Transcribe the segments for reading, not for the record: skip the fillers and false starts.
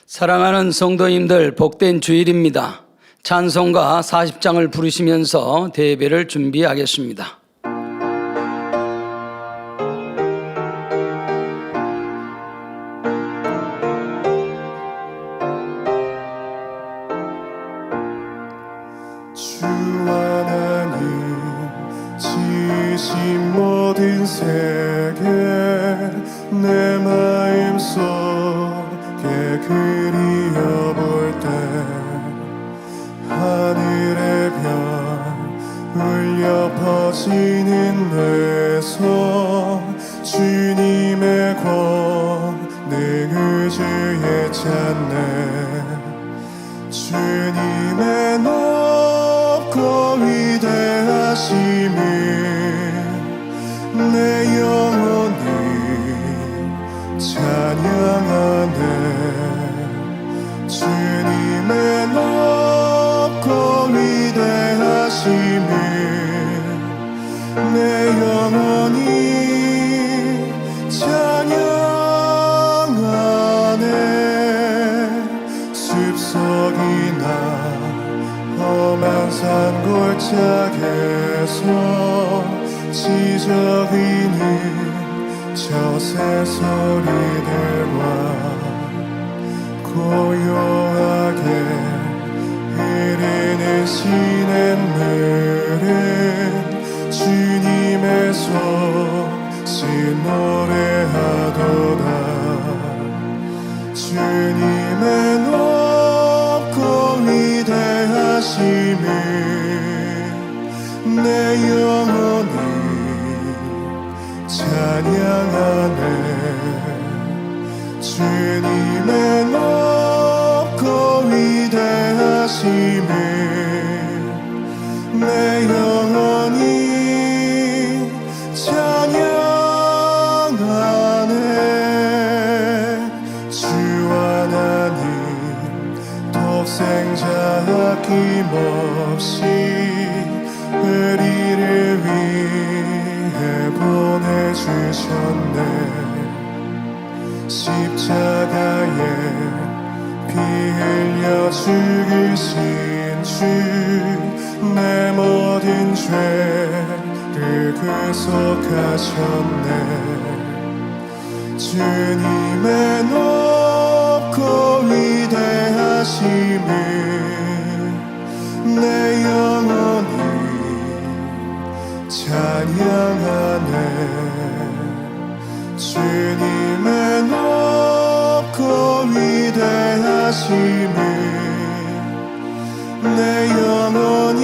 사랑하는 성도님들, 복된 주일입니다. 찬송가 40장을 부르시면서 대예배를 준비하겠습니다. 주 하나님 지으신 모든 세계 내 마음속에 그리어볼 때 하늘의 별 울려 퍼지는 내 손 주님의 권능을 주에 찾네. 주님의 높고 위대하심을 내 영혼이 찬양하네. 주님의 높고 위대하심을 내 영혼이 찬양하네. 숲속이나 험한 산 골짜기에서 지저귀는 저 새소리들과 고요하게 흐르는 시냇물은 주님의 소식 노래하도다. 주님의 높고 위대하심을 내 영혼이 찬양하네. 주님의 높고 위대하심을 내 영혼이 찬양하네. 주 하나님 독생자 아낌없이 우리를 위해 보내주셨네. 십자가에 피 흘려 죽으신 주 내 모든 죄를 구속하셨네. 주님의 높고 위대하심을 내 영혼이 찬양하네. 주님의 높고 위대하심을 내 영혼이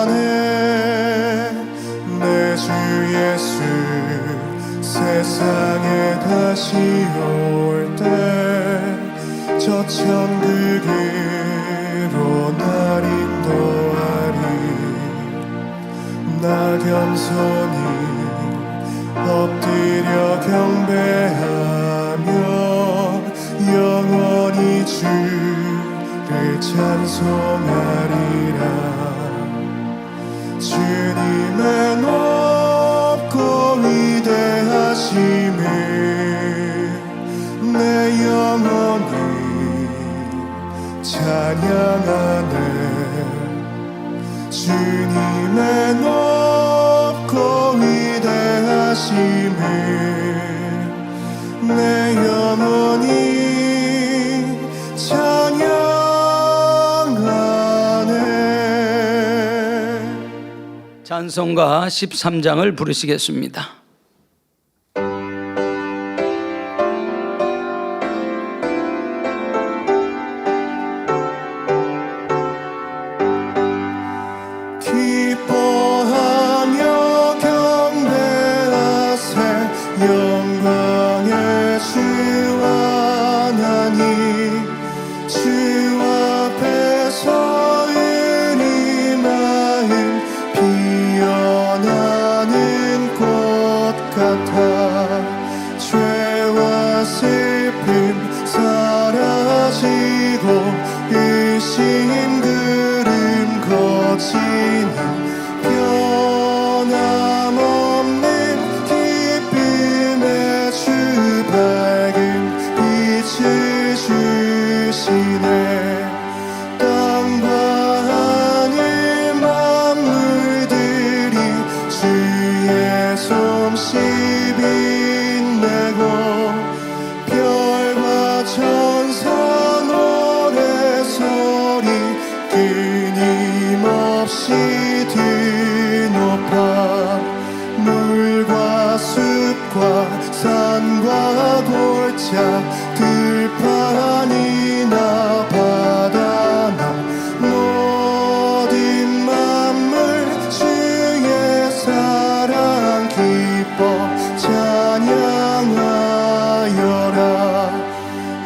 찬양하네. 내 주 예수 세상에 다시 올 때 저 천국으로 날 인도하리. 나 겸손히 엎드려 경배하며 영원히 주를 찬송하리라. 주님의 높고 위대하심을 내 영혼이 찬양하네. 주님의 높고 위대하심을 내 영혼이 찬양하네. 찬송가 13장을 부르시겠습니다. 기뻐하며 경배하세 영광의 주 하나님. 주 앞에 서으니 마음 피어나는 꽃 같아. 죄와 슬픔 사라지고 의심 그름 거치는 변함없는 기쁨의 주 빛과 산과 골짜 들판이나 바다나 모든 만물 주의 사랑 기뻐 찬양하여라.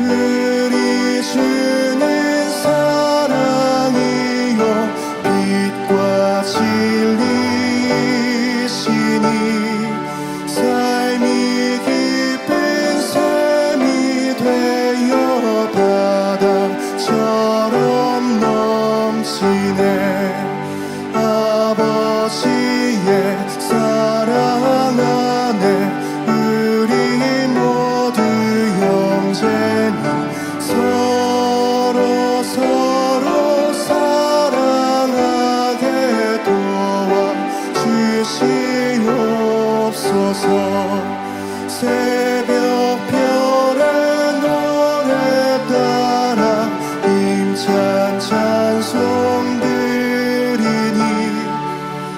우리 주는 사랑이요 빛과 진리시니 삶이 깊은 삶이 되어 바다처럼 넘치네. 아버지의 사랑 안에 우리 모두 형제니 서로 사랑하게 도와 주시옵소서. 새벽별의 노래 따라 힘찬 찬송 드리니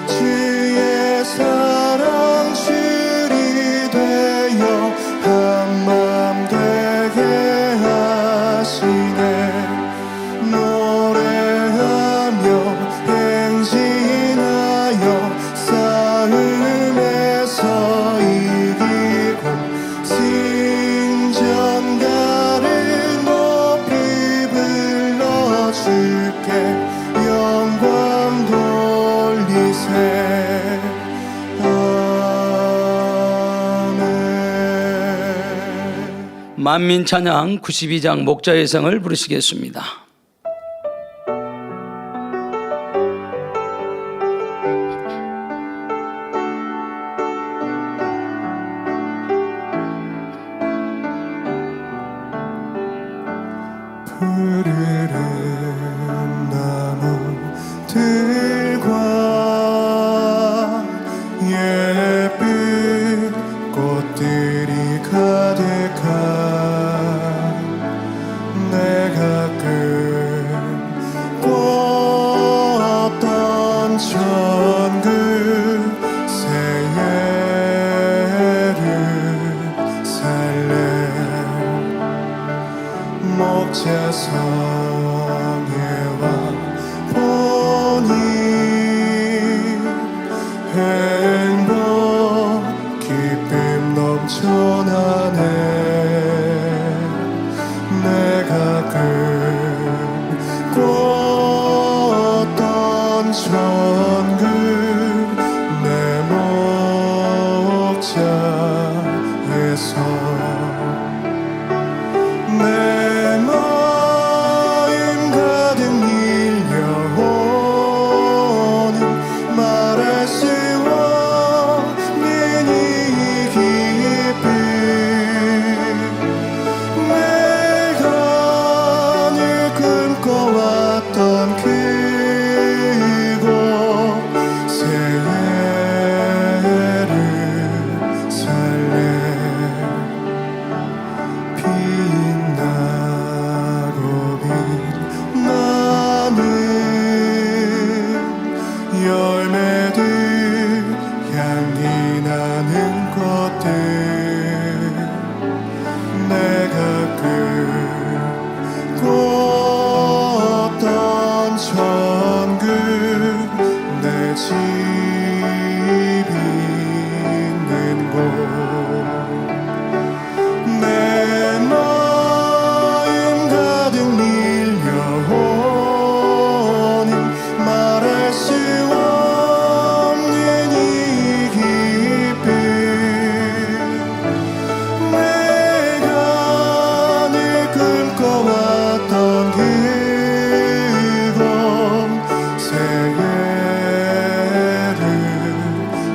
주의 사랑 줄이 되어 한맘 되게 하시네. 노래하며 행진하여 싸움에서 이기고 승전가를 높이 불러줄게 영광 돌리세. 아멘. 만민찬양 92장 목자의 성을 부르시겠습니다. 푸르른 나무들과 예쁜 꽃들이 가득한 내 가끔 꿨던 천국 새예루살렘 목자성에 와 보니 행복 기쁨 넘쳐나네. 내가 꿨던 천국 내 목자에서 내 마음 가득 밀려오는 말할 수 없는 이 기쁨. 내가 늘 꿈꿔왔던 그곳 새 예루살렘 빛나고 빛나는 열매들 향기 나는 꽃들 내가 꿨던 천국 내 집 있는 곳. 내 마음 가득 밀려오는 말할 수 없는 이 기쁨. 내가 늘 꿈꿔왔던 그곳 새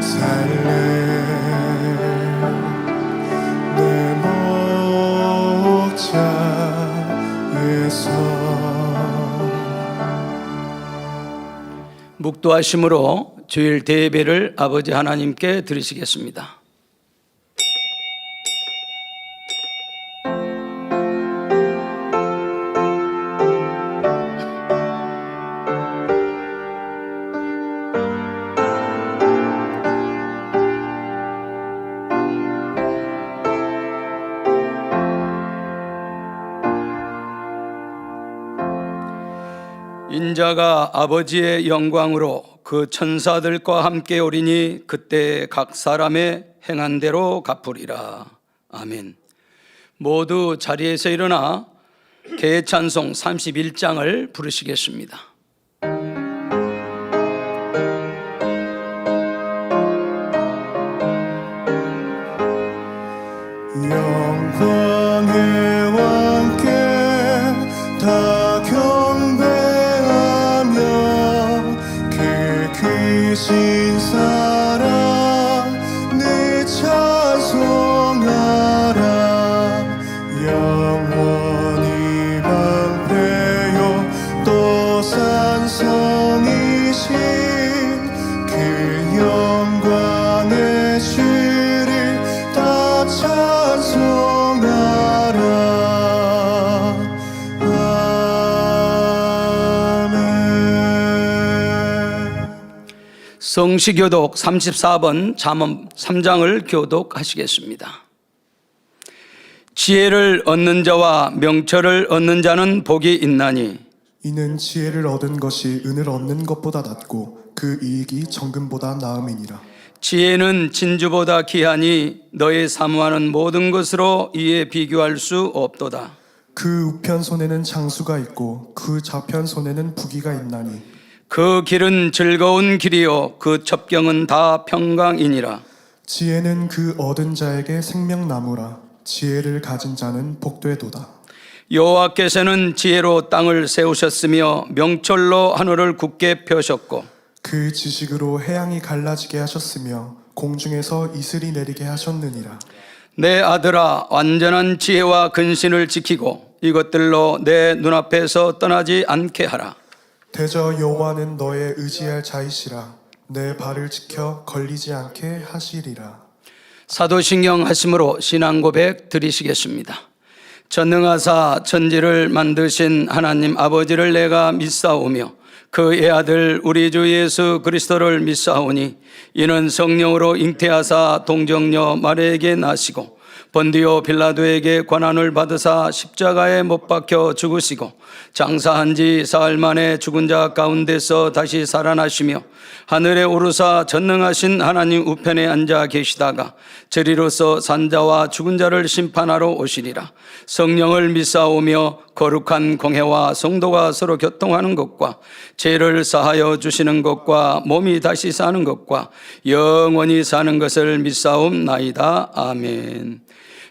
예루살렘 내 목자에서. 묵도하심으로 주일 대예배를 아버지 하나님께 드리시겠습니다. 인자가 아버지의 영광으로 그 천사들과 함께 오리니 그때 각 사람의 행한 대로 갚으리라. 아멘. 모두 자리에서 일어나 대찬송 31장을 부르시겠습니다. 영광의 왕께 다 경배하며 그 크신 사랑 늘 찬송하라. 영원히 방패요 또 산성이신 그 영광의 주를 다 찬송하라. 아멘. 성시교독 34번 잠언 3장을 교독하시겠습니다. 지혜를 얻는 자와 명철을 얻는 자는 복이 있나니 이는 지혜를 얻은 것이 은을 얻는 것보다 낫고 그 이익이 정금보다 나음이니라. 지혜는 진주보다 귀하니 너의 사모하는 모든 것으로 이에 비교할 수 없도다. 그 우편 손에는 장수가 있고 그 좌편 손에는 부귀가 있나니 그 길은 즐거운 길이요 그 첩경은 다 평강이니라. 지혜는 그 얻은 자에게 생명나무라. 지혜를 가진 자는 복되도다. 여호와께서는 지혜로 땅을 세우셨으며 명철로 하늘을 굳게 펴셨고 그 지식으로 해양이 갈라지게 하셨으며 공중에서 이슬이 내리게 하셨느니라. 내 아들아 완전한 지혜와 근신을 지키고 이것들로 내 눈앞에서 떠나지 않게 하라. 대저 여호와는 너의 의지할 자이시라. 내 발을 지켜 걸리지 않게 하시리라. 사도신경 하심으로 신앙 고백 드리시겠습니다. 전능하사 천지를 만드신 하나님 아버지를 내가 믿사오며 그의 아들 우리 주 예수 그리스도를 믿사오니 이는 성령으로 잉태하사 동정녀 마리아에게 나시고 본디오 빌라도에게 고난을 받으사 십자가에 못 박혀 죽으시고 장사한 지 사흘 만에 죽은 자 가운데서 다시 살아나시며 하늘에 오르사 전능하신 하나님 우편에 앉아 계시다가 저리로서 산자와 죽은 자를 심판하러 오시리라. 성령을 믿사오며 거룩한 공회와 성도가 서로 교통하는 것과 죄를 사하여 주시는 것과 몸이 다시 사는 것과 영원히 사는 것을 믿사옵나이다. 아멘.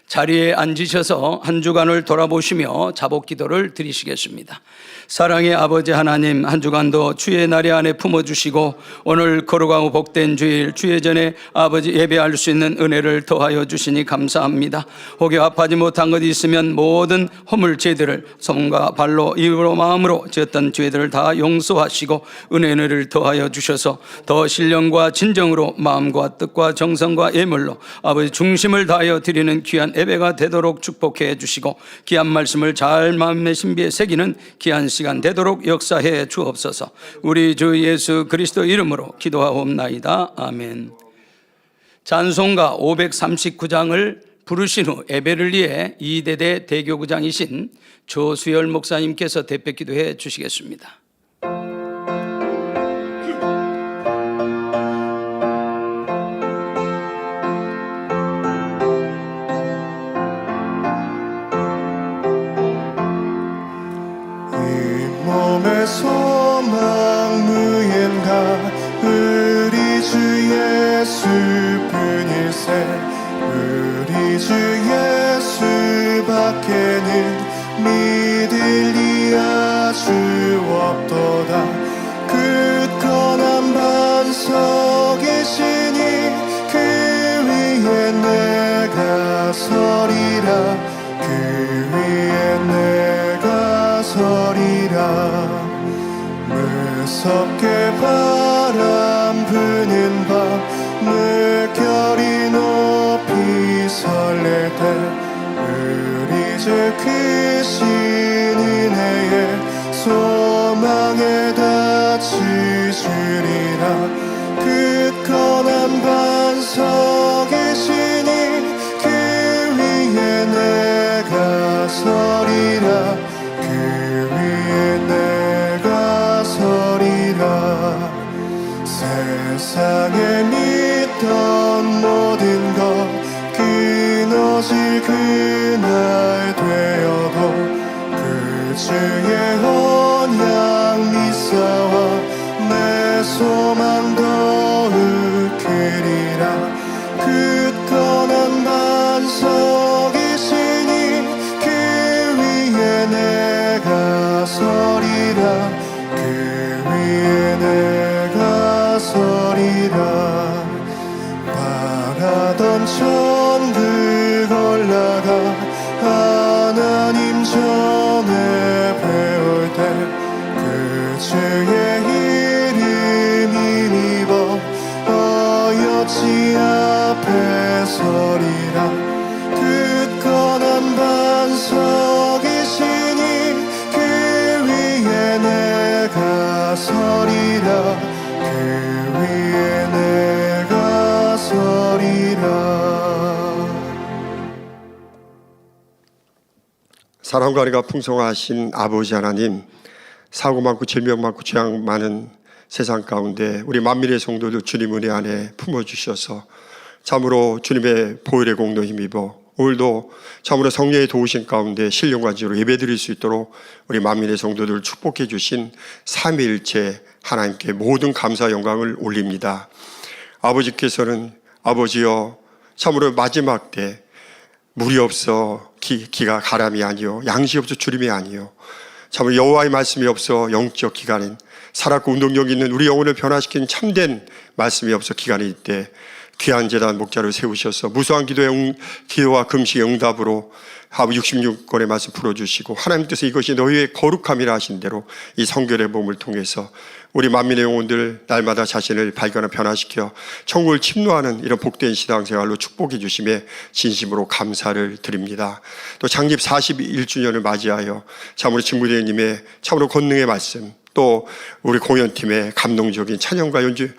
자리에 앉으셔서 한 주간을 돌아보시며 자복 기도를 드리시겠습니다. 사랑의 아버지 하나님, 한 주간도 주의 날이 안에 품어주시고 오늘 거룩하고 복된 주일 주의 전에 아버지 예배할 수 있는 은혜를 더하여 주시니 감사합니다. 혹여 합하지 못한 것이 있으면 모든 허물 죄들을 손과 발로 입으로 마음으로 지었던 죄들을 다 용서하시고 은혜를 더하여 주셔서 더 신령과 진정으로 마음과 뜻과 정성과 예물로 아버지 중심을 다하여 드리는 귀한 예배가 되도록 축복해 주시고 귀한 말씀을 잘 마음의 신비에 새기는 귀한 시간 되도록 역사해 주옵소서. 우리 주 예수 그리스도 이름으로 기도하옵나이다. 아멘. 찬송가 539장을 부르신 후 예배를 위해 이대대 대교구장이신 조수열 목사님께서 대표 기도해 주시겠습니다. 몸의 소망 무인가 우리 주 예수뿐일세. 우리 주 예수밖에는 믿을 이 아주 없도다. 굳건한 반석이시니 그 위에 내가 서리라. 그 위에 내가 서리라. 무섭게 바람 부는 밤 물결이 높이 설레 때 우리 주 크신 은혜에 소망에 닿치주리라. 굳건한 반석이시니 그 위에 내가 서리라. 그 위에 내가 멀어질 그날 되어도 그 주의 언약 믿사와 내 소망 더욱 크리라. 굳건한 반석이시니 그 위에 내가 서리라. 그 위에 내가 서리라. 바라던 천국 올라가 하나님 전에 배울 때 그 주의 이름 힘입어 어여지 앞에 서리라. 굳건한 반석이시니 그 위에 내가 서리라. 그 위에 내가 서리라. 사랑과 은혜가 풍성하신 아버지 하나님, 사고 많고 질병 많고 죄악 많은 세상 가운데 우리 만민의 성도들 주님 은혜 안에 품어주셔서 참으로 주님의 보혈의 공로 힘입어 오늘도 참으로 성령의 도우신 가운데 신령관지로 예배드릴 수 있도록 우리 만민의 성도들을 축복해 주신 삼위일체 하나님께 모든 감사 영광을 올립니다. 아버지께서는 아버지여 참으로 마지막 때 물이 없어 기가 가람이 아니요 양식이 없어 주림이 아니요 참으로 여호와의 말씀이 없어 영적 기간인 살았고 운동력 있는 우리 영혼을 변화시킨 참된 말씀이 없어 기간일 때 귀한 제단 목자를 세우셔서 무수한 기도와 금식의 응답으로 하부 66권의 말씀 풀어주시고 하나님 뜻에 이것이 너희의 거룩함이라 하신 대로 이 성결의 몸을 통해서 우리 만민의 영혼들 날마다 자신을 발견하고 변화시켜 천국을 침노하는 이런 복된 신앙생활로 축복해 주심에 진심으로 감사를 드립니다. 또 창립 41주년을 맞이하여 참으로 진무대님의 참으로 권능의 말씀, 또 우리 공연팀의 감동적인 찬양과 연주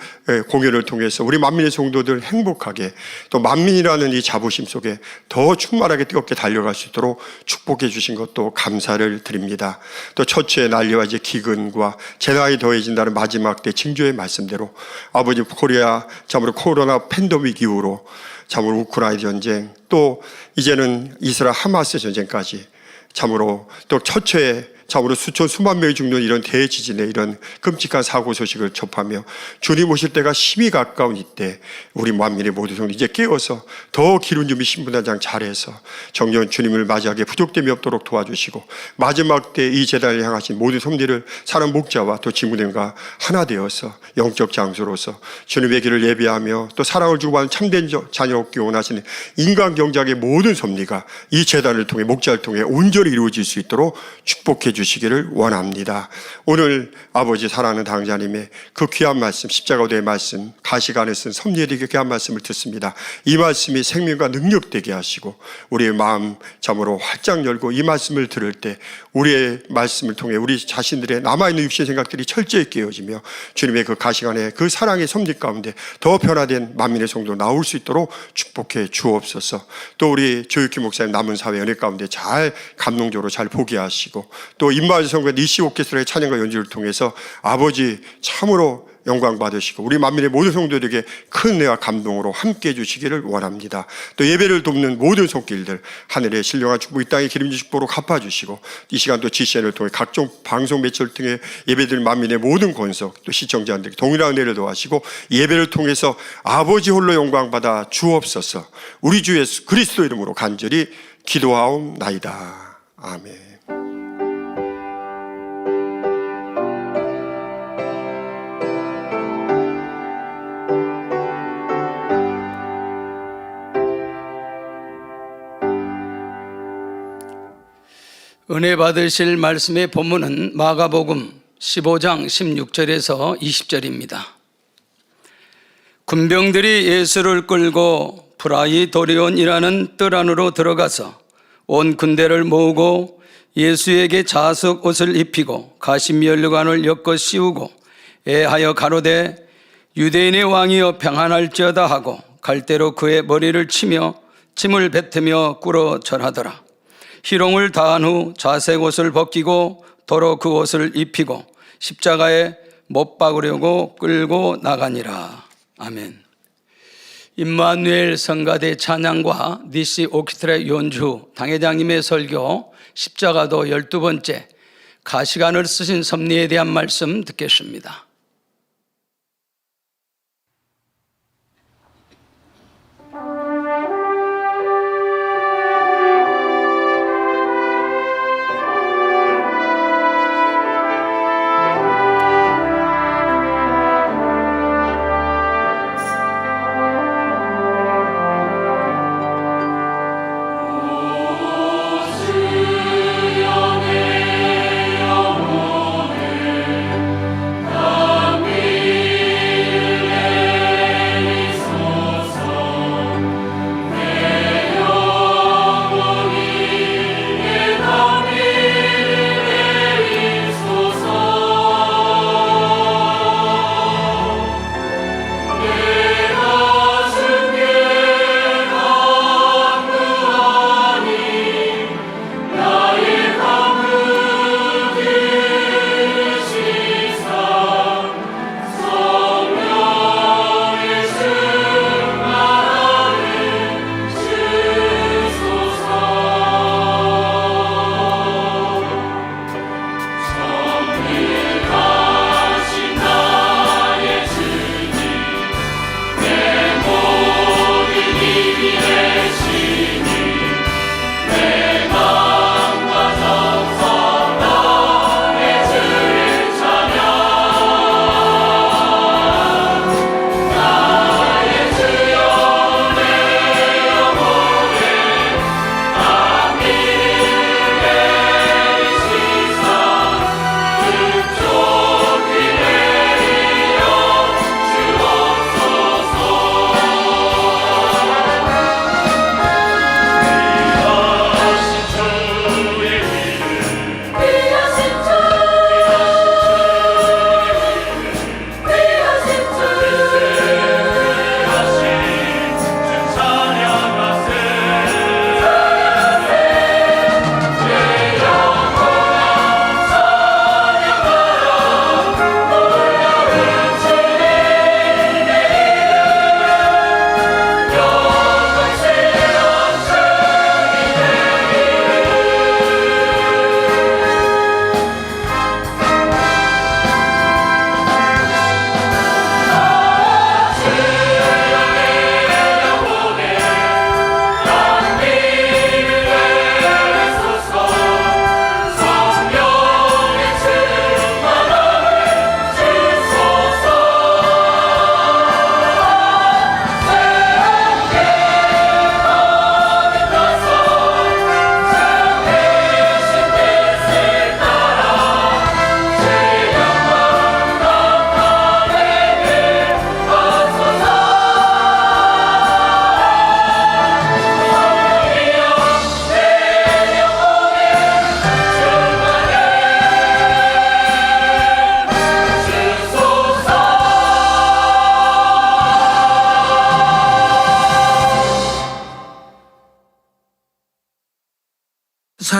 공연을 통해서 우리 만민의 성도들 행복하게 또 만민이라는 이 자부심 속에 더 충만하게 뜨겁게 달려갈 수 있도록 축복해 주신 것도 감사를 드립니다. 또 처처의 난리와 이제 기근과 재난이 더해진다는 마지막 때 징조의 말씀대로 아버지 코리아 참으로 코로나 팬데믹 이후로 참으로 우크라이나 전쟁, 또 이제는 이스라엘 하마스 전쟁까지 참으로 또 처처의 참으로 수천 수만 명이 죽는 이런 대지진의 이런 끔찍한 사고 소식을 접하며 주님 오실 때가 심히 가까운 이때 우리 만민의 모든 성도 이제 깨어서 더 기름 준비 신분단장 잘해서 정녕 주님을 맞이하게 부족됨이 없도록 도와주시고 마지막 때 이 제단을 향하신 모든 성도를 사랑 목자와 또 지무님과 하나 되어서 영적 장소로서 주님의 길을 예배하며 또 사랑을 주고받는 참된 자녀 얻기 원하시는 인간 경작의 모든 섭리가 이 제단을 통해 목자를 통해 온전히 이루어질 수 있도록 축복해 주시기를 원합니다. 오늘 아버지 사랑하는 당자님의 그 귀한 말씀, 십자가도의 말씀, 가시관에 쓴 섭리에게 귀한 말씀을 듣습니다. 이 말씀이 생명과 능력되게 하시고 우리의 마음 참으로 활짝 열고 이 말씀을 들을 때 우리의 말씀을 통해 우리 자신들의 남아있는 육신 생각들이 철저히 깨어지며 주님의 그 가시관의 그 사랑의 섭리 가운데 더 변화된 만민의 성도 나올 수 있도록 축복해 주옵소서. 또 우리 조육기 목사님 남은 사회 연회 가운데 잘 감동적으로 잘 보게 하시고 또 임마을 성과 니시 오케스트라의 찬양과 연주를 통해서 아버지 참으로 영광 받으시고 우리 만민의 모든 성도들에게 큰 은혜와 감동으로 함께 해주시기를 원합니다. 또 예배를 돕는 모든 손길들 하늘의 신령한 축복 이 땅의 기름진 축복으로 갚아주시고 이 시간 또 GCN을 통해 각종 방송 매체를 통해 예배드린 만민의 모든 권속 또 시청자들에게 동일한 은혜를 더하시고 예배를 통해서 아버지 홀로 영광 받아 주옵소서. 우리 주 예수 그리스도 이름으로 간절히 기도하옵나이다. 아멘. 은혜 받으실 말씀의 본문은 마가복음 15장 16절에서 20절입니다. 군병들이 예수를 끌고 프라이도리온이라는 뜰 안으로 들어가서 온 군대를 모으고 예수에게 자석 옷을 입히고 가시면류관을 엮어 씌우고 애하여 가로되 유대인의 왕이여 평안할지어다 하고 갈대로 그의 머리를 치며 침을 뱉으며 꿇어 절하더라. 희롱을 다한 후 자색 옷을 벗기고 도로 그 옷을 입히고 십자가에 못 박으려고 끌고 나가니라. 아멘. 임마누엘 성가대 찬양과 DC 오케스트라 연주, 당회장님의 설교, 십자가도 12번째, 가시관을 쓰신 섭리에 대한 말씀 듣겠습니다.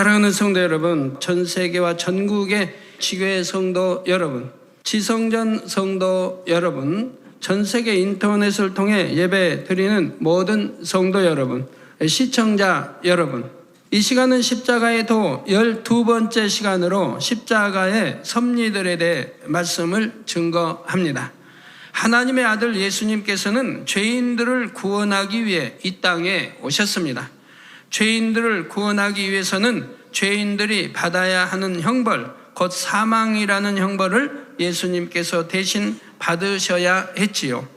사랑하는 성도 여러분, 전 세계와 전국의 지교회 성도 여러분, 지성전 성도 여러분, 전 세계 인터넷을 통해 예배 드리는 모든 성도 여러분, 시청자 여러분, 이 시간은 십자가의 도 12번째 시간으로 십자가의 섭리들에 대해 말씀을 증거합니다. 하나님의 아들 예수님께서는 죄인들을 구원하기 위해 이 땅에 오셨습니다. 죄인들을 구원하기 위해서는 죄인들이 받아야 하는 형벌, 곧 사망이라는 형벌을 예수님께서 대신 받으셔야 했지요.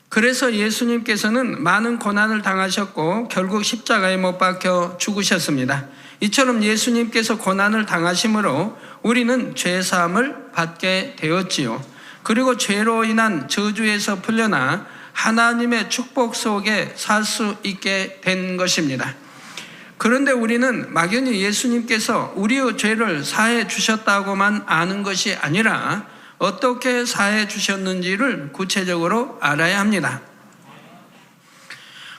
그래서 예수님께서는 많은 고난을 당하셨고 결국 십자가에 못 박혀 죽으셨습니다. 이처럼 예수님께서 고난을 당하심으로 우리는 죄사함을 받게 되었지요. 그리고 죄로 인한 저주에서 풀려나 하나님의 축복 속에 살 수 있게 된 것입니다. 그런데 우리는 막연히 예수님께서 우리의 죄를 사해 주셨다고만 아는 것이 아니라 어떻게 사해 주셨는지를 구체적으로 알아야 합니다.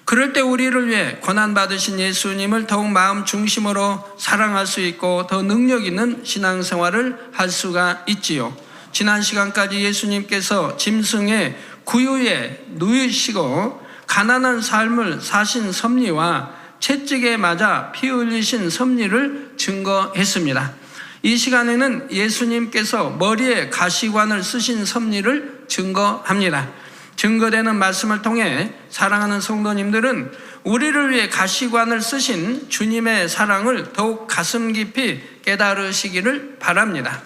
그럴 때 우리를 위해 고난받으신 예수님을 더욱 마음 중심으로 사랑할 수 있고 더 능력 있는 신앙생활을 할 수가 있지요. 지난 시간까지 예수님께서 짐승의 구유에 누이시고 가난한 삶을 사신 섭리와 채찍에 맞아 피 흘리신 섭리를 증거했습니다. 이 시간에는 예수님께서 머리에 가시관을 쓰신 섭리를 증거합니다. 증거되는 말씀을 통해 사랑하는 성도님들은 우리를 위해 가시관을 쓰신 주님의 사랑을 더욱 가슴 깊이 깨달으시기를 바랍니다.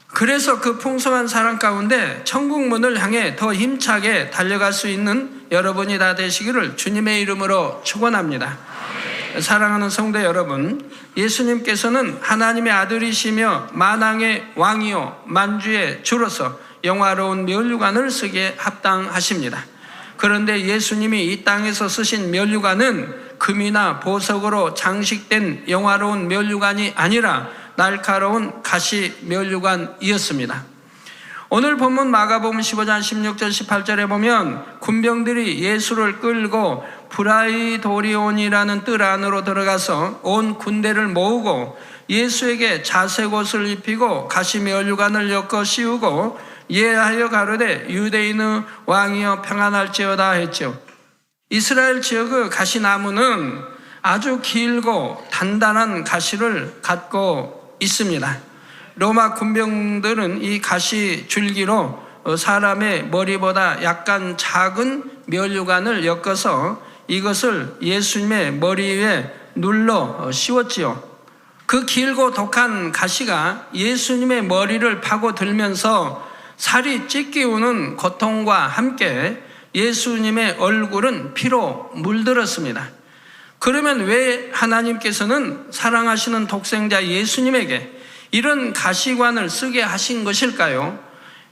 그래서 그 풍성한 사랑 가운데 천국 문을 향해 더 힘차게 달려갈 수 있는 여러분이 다 되시기를 주님의 이름으로 축원합니다. 사랑하는 성도 여러분, 예수님께서는 하나님의 아들이시며 만왕의 왕이요 만주의 주로서 영화로운 면류관을 쓰기에 합당하십니다. 그런데 예수님이 이 땅에서 쓰신 면류관은 금이나 보석으로 장식된 영화로운 면류관이 아니라 날카로운 가시 면류관이었습니다. 오늘 본문 마가복음 15장 16절 18절에 보면 군병들이 예수를 끌고 브라이도리온이라는 뜰 안으로 들어가서 온 군대를 모으고 예수에게 자색 옷을 입히고 가시 면류관을 엮어 씌우고 예하여 가로되 유대인의 왕이여 평안할지어다 했죠. 이스라엘 지역의 가시나무는 아주 길고 단단한 가시를 갖고 있습니다. 로마 군병들은 이 가시 줄기로 사람의 머리보다 약간 작은 면류관을 엮어서 이것을 예수님의 머리 위에 눌러 씌웠지요. 그 길고 독한 가시가 예수님의 머리를 파고들면서 살이 찢기우는 고통과 함께 예수님의 얼굴은 피로 물들었습니다. 그러면 왜 하나님께서는 사랑하시는 독생자 예수님에게 이런 가시관을 쓰게 하신 것일까요?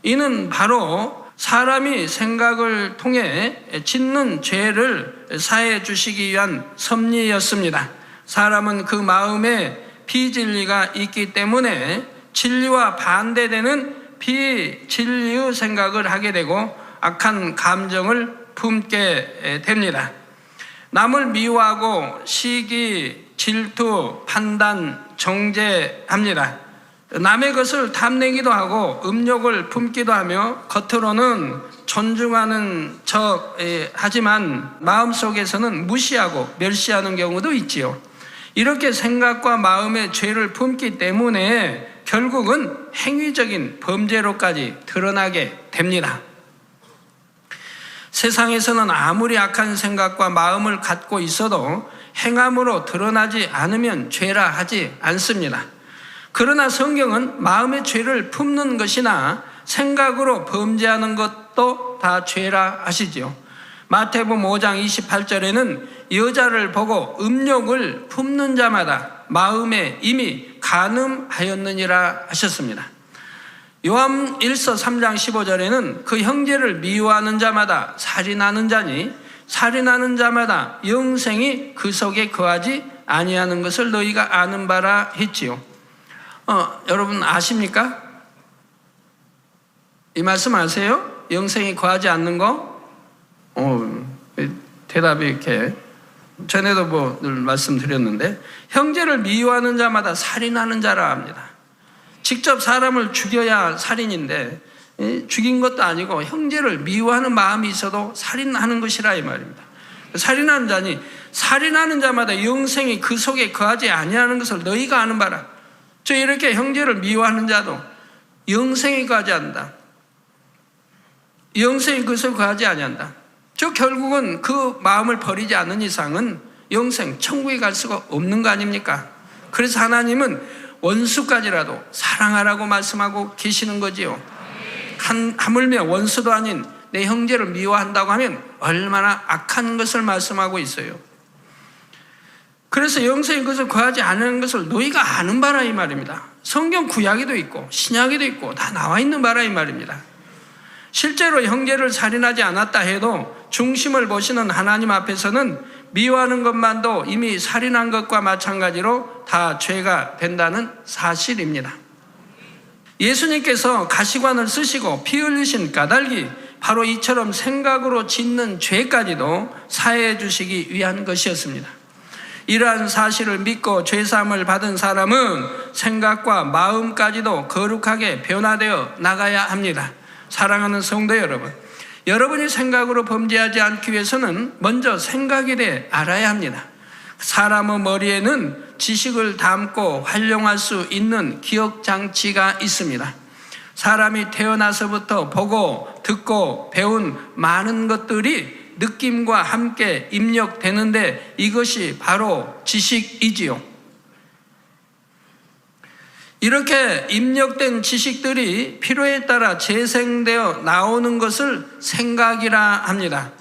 이는 바로 사람이 생각을 통해 짓는 죄를 사해 주시기 위한 섭리였습니다. 사람은 그 마음에 비진리가 있기 때문에 진리와 반대되는 비진리의 생각을 하게 되고 악한 감정을 품게 됩니다. 남을 미워하고 시기, 질투, 판단, 정죄합니다. 남의 것을 탐내기도 하고 음욕을 품기도 하며 겉으로는 존중하는 척 하지만 마음속에서는 무시하고 멸시하는 경우도 있지요. 이렇게 생각과 마음의 죄를 품기 때문에 결국은 행위적인 범죄로까지 드러나게 됩니다. 세상에서는 아무리 악한 생각과 마음을 갖고 있어도 행함으로 드러나지 않으면 죄라 하지 않습니다. 그러나 성경은 마음의 죄를 품는 것이나 생각으로 범죄하는 것도 다 죄라 하시지요. 마태복음 5장 28절에는 여자를 보고 음욕을 품는 자마다 마음에 이미 간음하였느니라 하셨습니다. 요한 1서 3장 15절에는 그 형제를 미워하는 자마다 살인하는 자니 살인하는 자마다 영생이 그 속에 거하지 아니하는 것을 너희가 아는 바라 했지요. 여러분 아십니까? 이 말씀 아세요? 영생이 거하지 않는 거? 대답이 이렇게 전에도 늘 말씀드렸는데 형제를 미워하는 자마다 살인하는 자라 합니다. 직접 사람을 죽여야 살인인데 죽인 것도 아니고 형제를 미워하는 마음이 있어도 살인하는 것이라 이 말입니다. 살인하는 자니 살인하는 자마다 영생이 그 속에 거하지 아니하는 것을 너희가 아는 바라. 저 이렇게 형제를 미워하는 자도 영생이 거하지 않는다. 영생이 그 속에 거하지 아니한다. 저 결국은 그 마음을 버리지 않는 이상은 영생, 천국에 갈 수가 없는 거 아닙니까? 그래서 하나님은 원수까지라도 사랑하라고 말씀하고 계시는 거지요. 하물며 원수도 아닌 내 형제를 미워한다고 하면 얼마나 악한 것을 말씀하고 있어요. 그래서 영생이 그것을 거하지 않은 것을 너희가 아는 바라 이 말입니다. 성경 구약에도 있고 신약에도 있고 다 나와 있는 바라 이 말입니다. 실제로 형제를 살인하지 않았다 해도 중심을 보시는 하나님 앞에서는 미워하는 것만도 이미 살인한 것과 마찬가지로 다 죄가 된다는 사실입니다. 예수님께서 가시관을 쓰시고 피 흘리신 까닭이 바로 이처럼 생각으로 짓는 죄까지도 사해해 주시기 위한 것이었습니다. 이러한 사실을 믿고 죄사함을 받은 사람은 생각과 마음까지도 거룩하게 변화되어 나가야 합니다. 사랑하는 성도 여러분, 여러분이 생각으로 범죄하지 않기 위해서는 먼저 생각에 대해 알아야 합니다. 사람의 머리에는 지식을 담고 활용할 수 있는 기억장치가 있습니다. 사람이 태어나서부터 보고 듣고 배운 많은 것들이 느낌과 함께 입력되는데 이것이 바로 지식이지요. 이렇게 입력된 지식들이 필요에 따라 재생되어 나오는 것을 생각이라 합니다.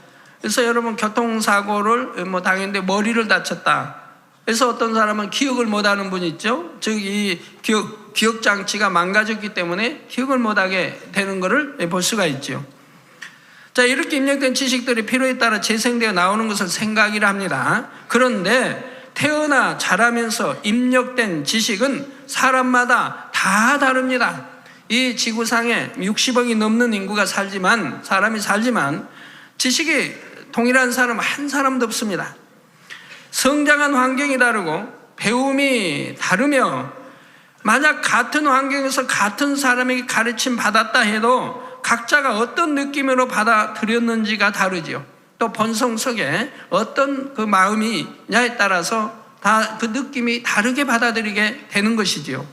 그래서 여러분 교통사고를 당했는데 머리를 다쳤다. 그래서 어떤 사람은 기억을 못하는 분이 있죠. 즉 이 기억장치가 망가졌기 때문에 기억을 못하게 되는 것을 볼 수가 있죠. 자, 이렇게 입력된 지식들이 필요에 따라 재생되어 나오는 것을 생각이라 합니다. 그런데 태어나 자라면서 입력된 지식은 사람마다 다 다릅니다. 이 지구상에 60억이 넘는 인구가 사람이 살지만 지식이 동일한 사람 한 사람도 없습니다. 성장한 환경이 다르고 배움이 다르며 만약 같은 환경에서 같은 사람에게 가르침 받았다 해도 각자가 어떤 느낌으로 받아들였는지가 다르지요. 또 본성 속에 어떤 그 마음이냐에 따라서 다 그 느낌이 다르게 받아들이게 되는 것이지요.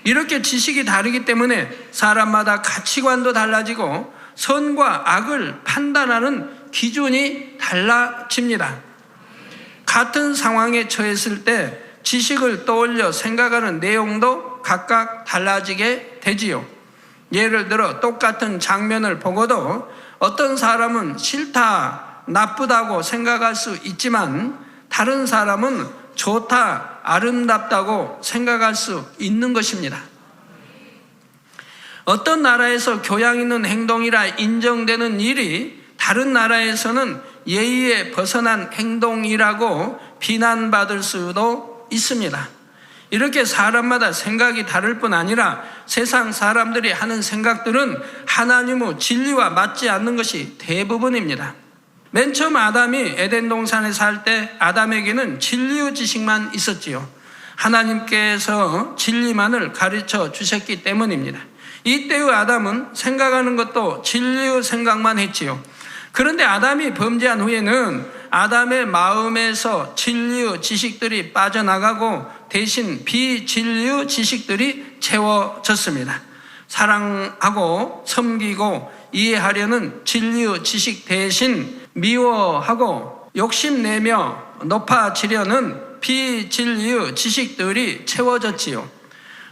이렇게 지식이 다르기 때문에 사람마다 가치관도 달라지고 선과 악을 판단하는 기준이 달라집니다. 같은 상황에 처했을 때 지식을 떠올려 생각하는 내용도 각각 달라지게 되지요. 예를 들어 똑같은 장면을 보고도 어떤 사람은 싫다, 나쁘다고 생각할 수 있지만 다른 사람은 좋다, 아름답다고 생각할 수 있는 것입니다. 어떤 나라에서 교양 있는 행동이라 인정되는 일이 다른 나라에서는 예의에 벗어난 행동이라고 비난받을 수도 있습니다. 이렇게 사람마다 생각이 다를 뿐 아니라 세상 사람들이 하는 생각들은 하나님의 진리와 맞지 않는 것이 대부분입니다. 맨 처음 아담이 에덴 동산에 살 때 아담에게는 진리의 지식만 있었지요. 하나님께서 진리만을 가르쳐 주셨기 때문입니다. 이때의 아담은 생각하는 것도 진리의 생각만 했지요. 그런데 아담이 범죄한 후에는 아담의 마음에서 진리의 지식들이 빠져나가고 대신 비진리의 지식들이 채워졌습니다. 사랑하고 섬기고 이해하려는 진리의 지식 대신 미워하고 욕심내며 높아지려는 비진리의 지식들이 채워졌지요.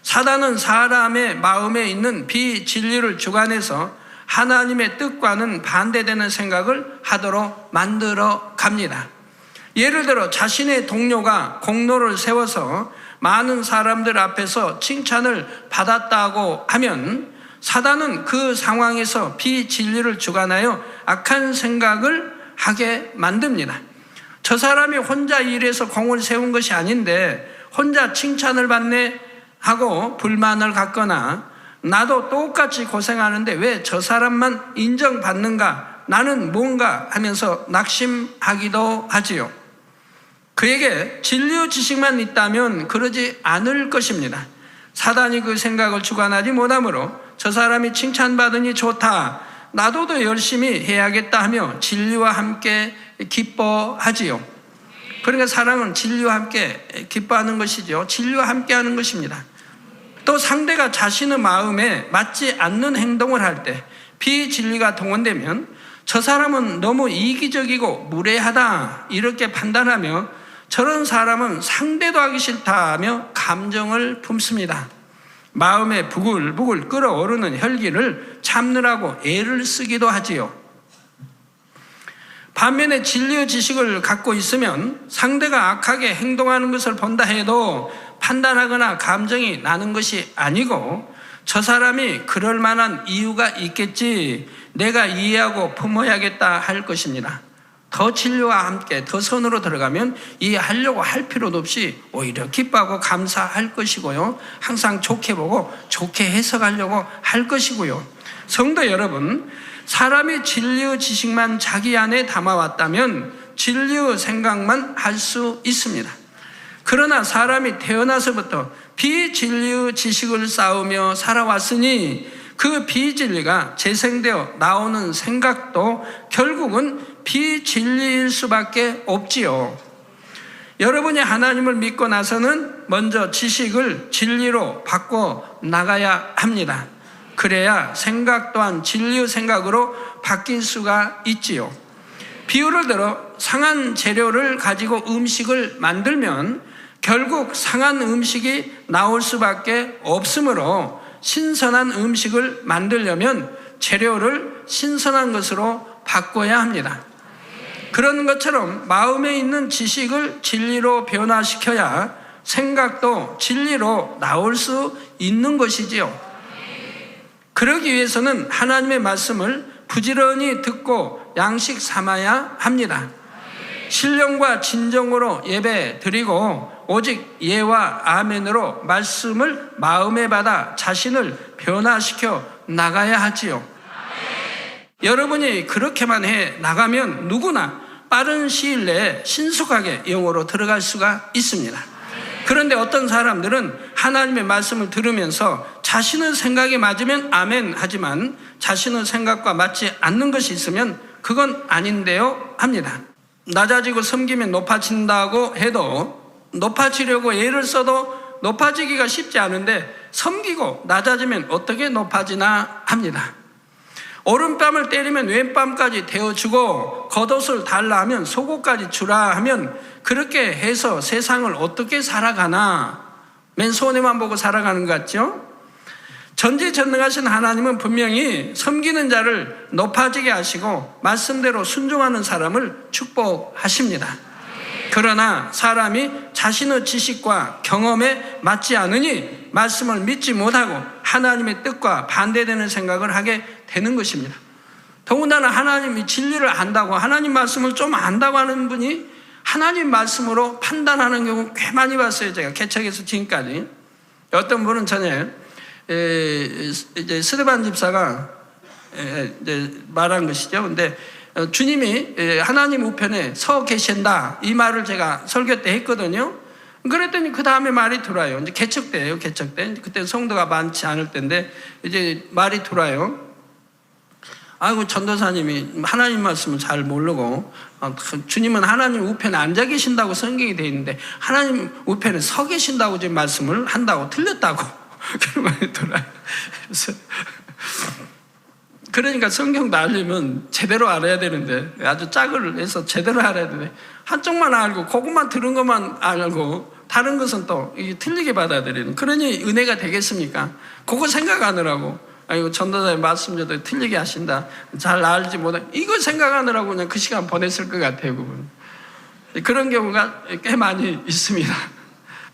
사단은 사람의 마음에 있는 비진리를 주관해서 하나님의 뜻과는 반대되는 생각을 하도록 만들어 갑니다. 예를 들어 자신의 동료가 공로를 세워서 많은 사람들 앞에서 칭찬을 받았다고 하면 사단은 그 상황에서 비진리를 주관하여 악한 생각을 하게 만듭니다. 저 사람이 혼자 일해서 공을 세운 것이 아닌데 혼자 칭찬을 받네 하고 불만을 갖거나 나도 똑같이 고생하는데 왜 저 사람만 인정받는가, 나는 뭔가 하면서 낙심하기도 하지요. 그에게 진리의 지식만 있다면 그러지 않을 것입니다. 사단이 그 생각을 주관하지 못하므로 저 사람이 칭찬받으니 좋다, 나도 더 열심히 해야겠다 하며 진리와 함께 기뻐하지요. 그러니까 사랑은 진리와 함께 기뻐하는 것이죠. 진리와 함께 하는 것입니다. 또 상대가 자신의 마음에 맞지 않는 행동을 할 때 비진리가 동원되면 저 사람은 너무 이기적이고 무례하다 이렇게 판단하며 저런 사람은 상대도 하기 싫다 하며 감정을 품습니다. 마음에 부글부글 끓어오르는 혈기를 참느라고 애를 쓰기도 하지요. 반면에 진리의 지식을 갖고 있으면 상대가 악하게 행동하는 것을 본다 해도 판단하거나 감정이 나는 것이 아니고 저 사람이 그럴 만한 이유가 있겠지, 내가 이해하고 품어야겠다 할 것입니다. 더 진리와 함께 더 선으로 들어가면 이해하려고 할 필요도 없이 오히려 기뻐하고 감사할 것이고요. 항상 좋게 보고 좋게 해석하려고 할 것이고요. 성도 여러분, 사람이 진리의 지식만 자기 안에 담아왔다면 진리의 생각만 할 수 있습니다. 그러나 사람이 태어나서부터 비진리의 지식을 쌓으며 살아왔으니 그 비진리가 재생되어 나오는 생각도 결국은 비진리일 수밖에 없지요. 여러분이 하나님을 믿고 나서는 먼저 지식을 진리로 바꿔 나가야 합니다. 그래야 생각 또한 진리의 생각으로 바뀔 수가 있지요. 비유를 들어 상한 재료를 가지고 음식을 만들면 결국 상한 음식이 나올 수밖에 없으므로 신선한 음식을 만들려면 재료를 신선한 것으로 바꿔야 합니다. 그런 것처럼 마음에 있는 지식을 진리로 변화시켜야 생각도 진리로 나올 수 있는 것이지요. 그러기 위해서는 하나님의 말씀을 부지런히 듣고 양식 삼아야 합니다. 신령과 진정으로 예배 드리고 오직 예와 아멘으로 말씀을 마음에 받아 자신을 변화시켜 나가야 하지요. 여러분이 그렇게만 해 나가면 누구나 빠른 시일 내에 신속하게 영으로 들어갈 수가 있습니다. 그런데 어떤 사람들은 하나님의 말씀을 들으면서 자신의 생각에 맞으면 아멘 하지만 자신의 생각과 맞지 않는 것이 있으면 그건 아닌데요 합니다. 낮아지고 섬기면 높아진다고 해도 높아지려고 애를 써도 높아지기가 쉽지 않은데 섬기고 낮아지면 어떻게 높아지나 합니다. 오른뺨을 때리면 왼뺨까지 대어주고 겉옷을 달라 하면 속옷까지 주라 하면 그렇게 해서 세상을 어떻게 살아가나 맨손에만 보고 살아가는 것 같죠? 전지전능하신 하나님은 분명히 섬기는 자를 높아지게 하시고 말씀대로 순종하는 사람을 축복하십니다. 그러나 사람이 자신의 지식과 경험에 맞지 않으니 말씀을 믿지 못하고 하나님의 뜻과 반대되는 생각을 하게 되는 것입니다. 더군다나 하나님이 진리를 안다고 하나님 말씀을 좀 안다고 하는 분이 하나님 말씀으로 판단하는 경우 꽤 많이 봤어요. 제가 개척에서 지금까지. 어떤 분은 전에 이제 스데반 집사가 이제 말한 것이죠. 근데 주님이 하나님 우편에 서 계신다 이 말을 제가 설교 때 했거든요. 그랬더니 그 다음에 말이 들어와요. 이제 개척 때예요. 개척 때. 그때 성도가 많지 않을 때인데 이제 말이 들어와요. 아이고 전도사님이 하나님 말씀을 잘 모르고 주님은 하나님 우편에 앉아 계신다고 성경이 되어 있는데 하나님 우편에 서 계신다고 지금 말씀을 한다고 틀렸다고 그런 말이 들어와요. 그래서 그러니까 성경도 알려면 제대로 알아야 되는데 아주 짝을 해서 제대로 알아야 되는데 한쪽만 알고 그것만 들은 것만 알고 다른 것은 또 이게 틀리게 받아들이는 그러니 은혜가 되겠습니까? 그거 생각하느라고 아이고 전도사의 말씀 저도 틀리게 하신다 잘 알지 못해 이거 생각하느라고 그냥 그 시간 보냈을 것 같아요. 그분. 그런 경우가 꽤 많이 있습니다.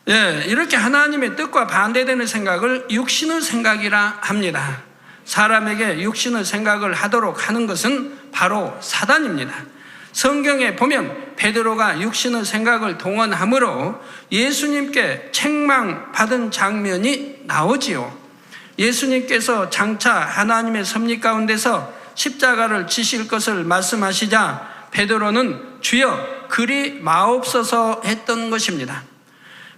예, 이렇게 하나님의 뜻과 반대되는 생각을 육신의 생각이라 합니다. 사람에게 육신의 생각을 하도록 하는 것은 바로 사단입니다. 성경에 보면 베드로가 육신의 생각을 동원함으로 예수님께 책망받은 장면이 나오지요. 예수님께서 장차 하나님의 섭리 가운데서 십자가를 지실 것을 말씀하시자 베드로는 주여 그리 마옵소서 했던 것입니다.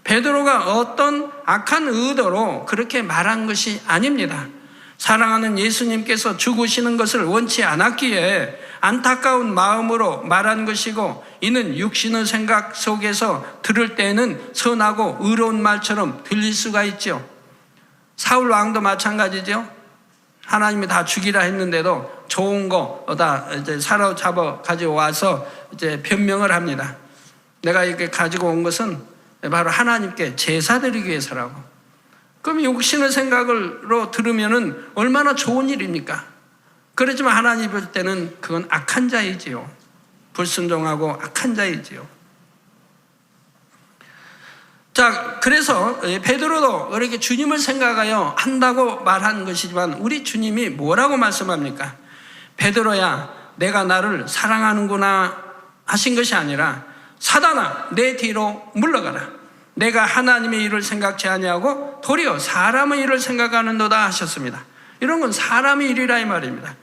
베드로가 어떤 악한 의도로 그렇게 말한 것이 아닙니다. 사랑하는 예수님께서 죽으시는 것을 원치 않았기에 안타까운 마음으로 말한 것이고 이는 육신의 생각 속에서 들을 때에는 선하고 의로운 말처럼 들릴 수가 있죠. 사울 왕도 마찬가지죠. 하나님이 다 죽이라 했는데도 좋은 거 다 이제 사로잡아 가지고 와서 이제 변명을 합니다. 내가 이렇게 가지고 온 것은 바로 하나님께 제사 드리기 위해서라고. 그럼 육신의 생각으로 들으면은 얼마나 좋은 일입니까? 그렇지만 하나님 볼 때는 그건 악한 자이지요. 불순종하고 악한 자이지요. 자, 그래서 베드로도 이렇게 주님을 생각하여 한다고 말한 것이지만 우리 주님이 뭐라고 말씀합니까? 베드로야, 내가 나를 사랑하는구나 하신 것이 아니라 사단아, 내 뒤로 물러가라. 내가 하나님의 일을 생각지 아니하고 도리어 사람의 일을 생각하는도다 하셨습니다. 이런 건 사람의 일이라 이 말입니다.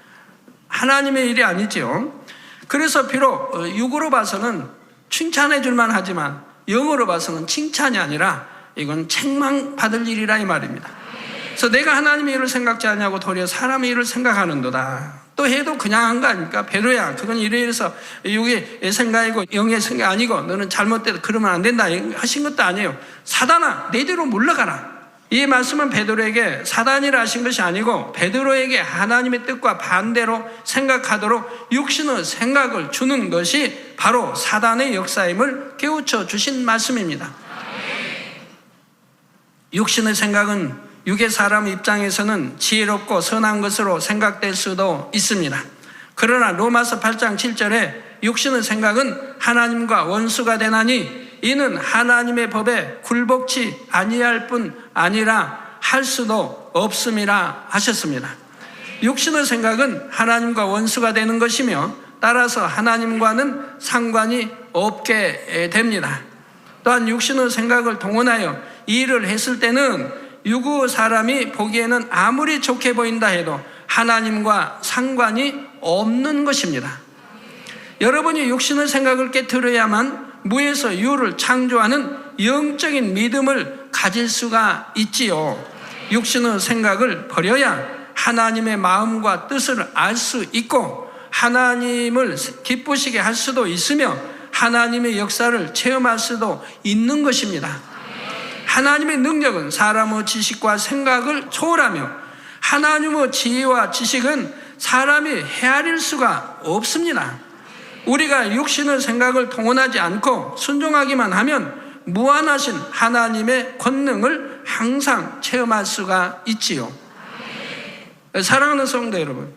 하나님의 일이 아니지요. 그래서 비록 육으로 봐서는 칭찬해 줄만 하지만 영으로 봐서는 칭찬이 아니라 이건 책망받을 일이라 이 말입니다. 그래서 내가 하나님의 일을 생각지 않냐고 도리어 사람의 일을 생각하는도다. 또 해도 그냥 한 거 아닙니까? 베드로야, 그건 이래서 육의 생각이고 영의 생각 아니고 너는 잘못돼도 그러면 안 된다 하신 것도 아니에요. 사단아, 내 뒤로 물러가라. 이 말씀은 베드로에게 사단이라 하신 것이 아니고 베드로에게 하나님의 뜻과 반대로 생각하도록 육신의 생각을 주는 것이 바로 사단의 역사임을 깨우쳐 주신 말씀입니다. 육신의 생각은 육의 사람 입장에서는 지혜롭고 선한 것으로 생각될 수도 있습니다. 그러나 로마서 8장 7절에 육신의 생각은 하나님과 원수가 되나니 이는 하나님의 법에 굴복치 아니할 뿐 아니라 할 수도 없음이라 하셨습니다. 육신의 생각은 하나님과 원수가 되는 것이며 따라서 하나님과는 상관이 없게 됩니다. 또한 육신의 생각을 동원하여 이 일을 했을 때는 유구 사람이 보기에는 아무리 좋게 보인다 해도 하나님과 상관이 없는 것입니다. 여러분이 육신의 생각을 깨트려야만 무에서 유를 창조하는 영적인 믿음을 가질 수가 있지요. 육신의 생각을 버려야 하나님의 마음과 뜻을 알 수 있고 하나님을 기쁘시게 할 수도 있으며 하나님의 역사를 체험할 수도 있는 것입니다. 하나님의 능력은 사람의 지식과 생각을 초월하며 하나님의 지혜와 지식은 사람이 헤아릴 수가 없습니다. 우리가 육신의 생각을 동원하지 않고 순종하기만 하면 무한하신 하나님의 권능을 항상 체험할 수가 있지요. 사랑하는 성도 여러분,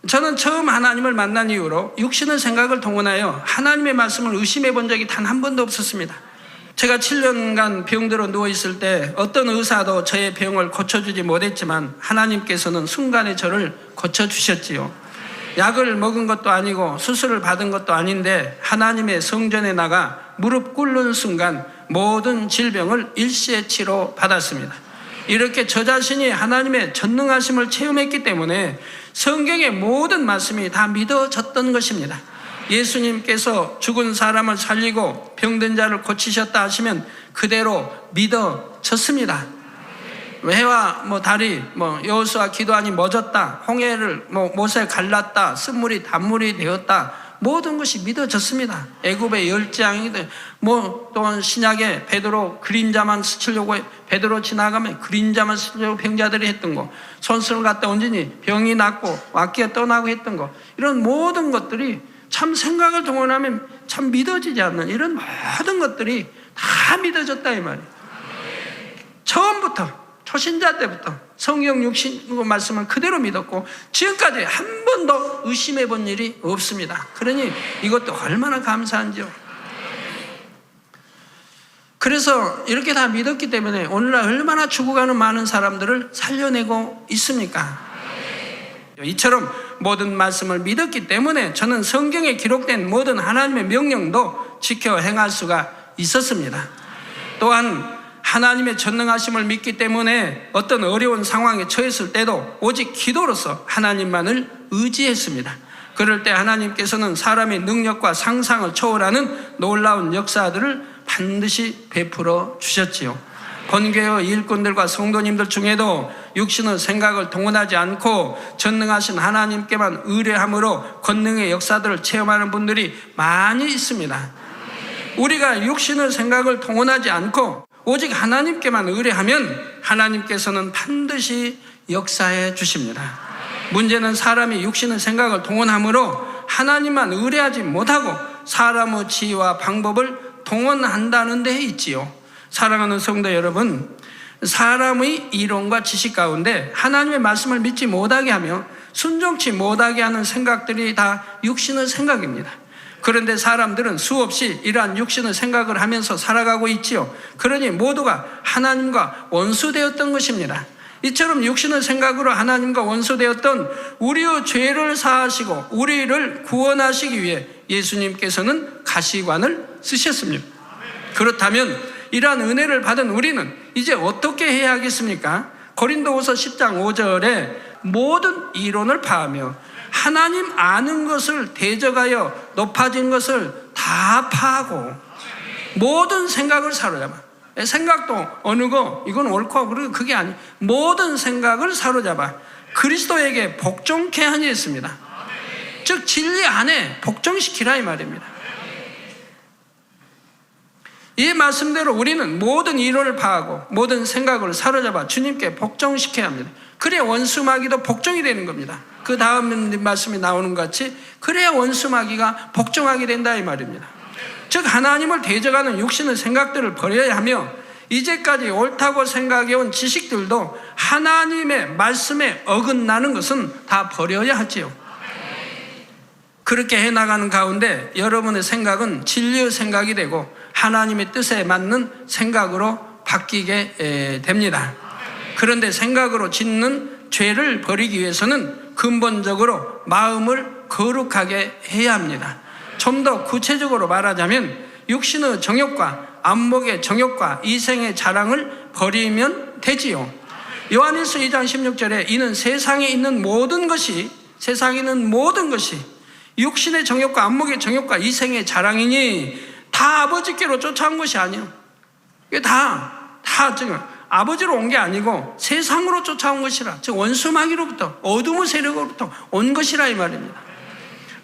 저는 처음 하나님을 만난 이후로 육신의 생각을 동원하여 하나님의 말씀을 의심해 본 적이 단 한 번도 없었습니다. 제가 7년간 병들어 누워있을 때 어떤 의사도 저의 병을 고쳐주지 못했지만 하나님께서는 순간에 저를 고쳐주셨지요. 약을 먹은 것도 아니고 수술을 받은 것도 아닌데 하나님의 성전에 나가 무릎 꿇는 순간 모든 질병을 일시에 치료받았습니다. 이렇게 저 자신이 하나님의 전능하심을 체험했기 때문에 성경의 모든 말씀이 다 믿어졌던 것입니다. 예수님께서 죽은 사람을 살리고 병든 자를 고치셨다 하시면 그대로 믿어졌습니다. 해와 달이 여호수아 기도하니 멎었다, 홍해를 못에 갈랐다, 쓴물이 단물이 되었다, 모든 것이 믿어졌습니다. 애굽의 열장이든 또한 신약에 베드로 그림자만 스치려고 베드로 지나가면 그림자만 스치려고 병자들이 했던 거, 손수를 갖다 얹으니 병이 낫고 악기가 떠나고 했던 거, 이런 모든 것들이 참 생각을 동원하면 참 믿어지지 않는 이런 모든 것들이 다 믿어졌다 이 말이에요. 처음부터 초신자 때부터 성경 육신 말씀을 그대로 믿었고 지금까지 한 번도 의심해 본 일이 없습니다. 그러니 이것도 얼마나 감사한지요. 그래서 이렇게 다 믿었기 때문에 오늘날 얼마나 죽어가는 많은 사람들을 살려내고 있습니까? 이처럼 모든 말씀을 믿었기 때문에 저는 성경에 기록된 모든 하나님의 명령도 지켜 행할 수가 있었습니다. 또한 하나님의 전능하심을 믿기 때문에 어떤 어려운 상황에 처했을 때도 오직 기도로서 하나님만을 의지했습니다. 그럴 때 하나님께서는 사람의 능력과 상상을 초월하는 놀라운 역사들을 반드시 베풀어 주셨지요. 본교의 일꾼들과 성도님들 중에도 육신의 생각을 동원하지 않고 전능하신 하나님께만 의뢰함으로 권능의 역사들을 체험하는 분들이 많이 있습니다. 우리가 육신의 생각을 동원하지 않고 오직 하나님께만 의뢰하면 하나님께서는 반드시 역사해 주십니다. 문제는 사람이 육신의 생각을 동원함으로 하나님만 의뢰하지 못하고 사람의 지혜와 방법을 동원한다는 데 있지요. 사랑하는 성도 여러분, 사람의 이론과 지식 가운데 하나님의 말씀을 믿지 못하게 하며 순종치 못하게 하는 생각들이 다 육신의 생각입니다. 그런데 사람들은 수없이 이러한 육신의 생각을 하면서 살아가고 있지요. 그러니 모두가 하나님과 원수되었던 것입니다. 이처럼 육신의 생각으로 하나님과 원수되었던 우리의 죄를 사하시고 우리를 구원하시기 위해 예수님께서는 가시관을 쓰셨습니다. 그렇다면 이러한 은혜를 받은 우리는 이제 어떻게 해야 하겠습니까? 고린도후서 10장 5절에 모든 이론을 파하며 하나님 아는 것을 대적하여 높아진 것을 다 파하고 모든 생각을 사로잡아. 생각도 어느 거 이건 옳고 그리고 그게 아니, 모든 생각을 사로잡아 그리스도에게 복종케 하니 했습니다. 즉 진리 안에 복종시키라 이 말입니다. 이 말씀대로 우리는 모든 이론을 파하고 모든 생각을 사로잡아 주님께 복종시켜야 합니다. 그래야 원수마귀도 복종이 되는 겁니다. 그 다음 말씀이 나오는 것 같이 그래야 원수마귀가 복종하게 된다 이 말입니다. 즉 하나님을 대적하는 육신의 생각들을 버려야 하며 이제까지 옳다고 생각해온 지식들도 하나님의 말씀에 어긋나는 것은 다 버려야 하지요. 그렇게 해나가는 가운데 여러분의 생각은 진리의 생각이 되고 하나님의 뜻에 맞는 생각으로 바뀌게 됩니다. 그런데 생각으로 짓는 죄를 버리기 위해서는 근본적으로 마음을 거룩하게 해야 합니다. 좀 더 구체적으로 말하자면 육신의 정욕과 안목의 정욕과 이생의 자랑을 버리면 되지요. 요한일서 2장 16절에 이는 세상에 있는 모든 것이 육신의 정욕과 안목의 정욕과 이생의 자랑이니 다 아버지께로 쫓아온 것이 아니에요. 이게 다 지금 아버지로 온 게 아니고 세상으로 쫓아온 것이라, 즉 원수마귀로부터 어둠의 세력으로부터 온 것이라 이 말입니다.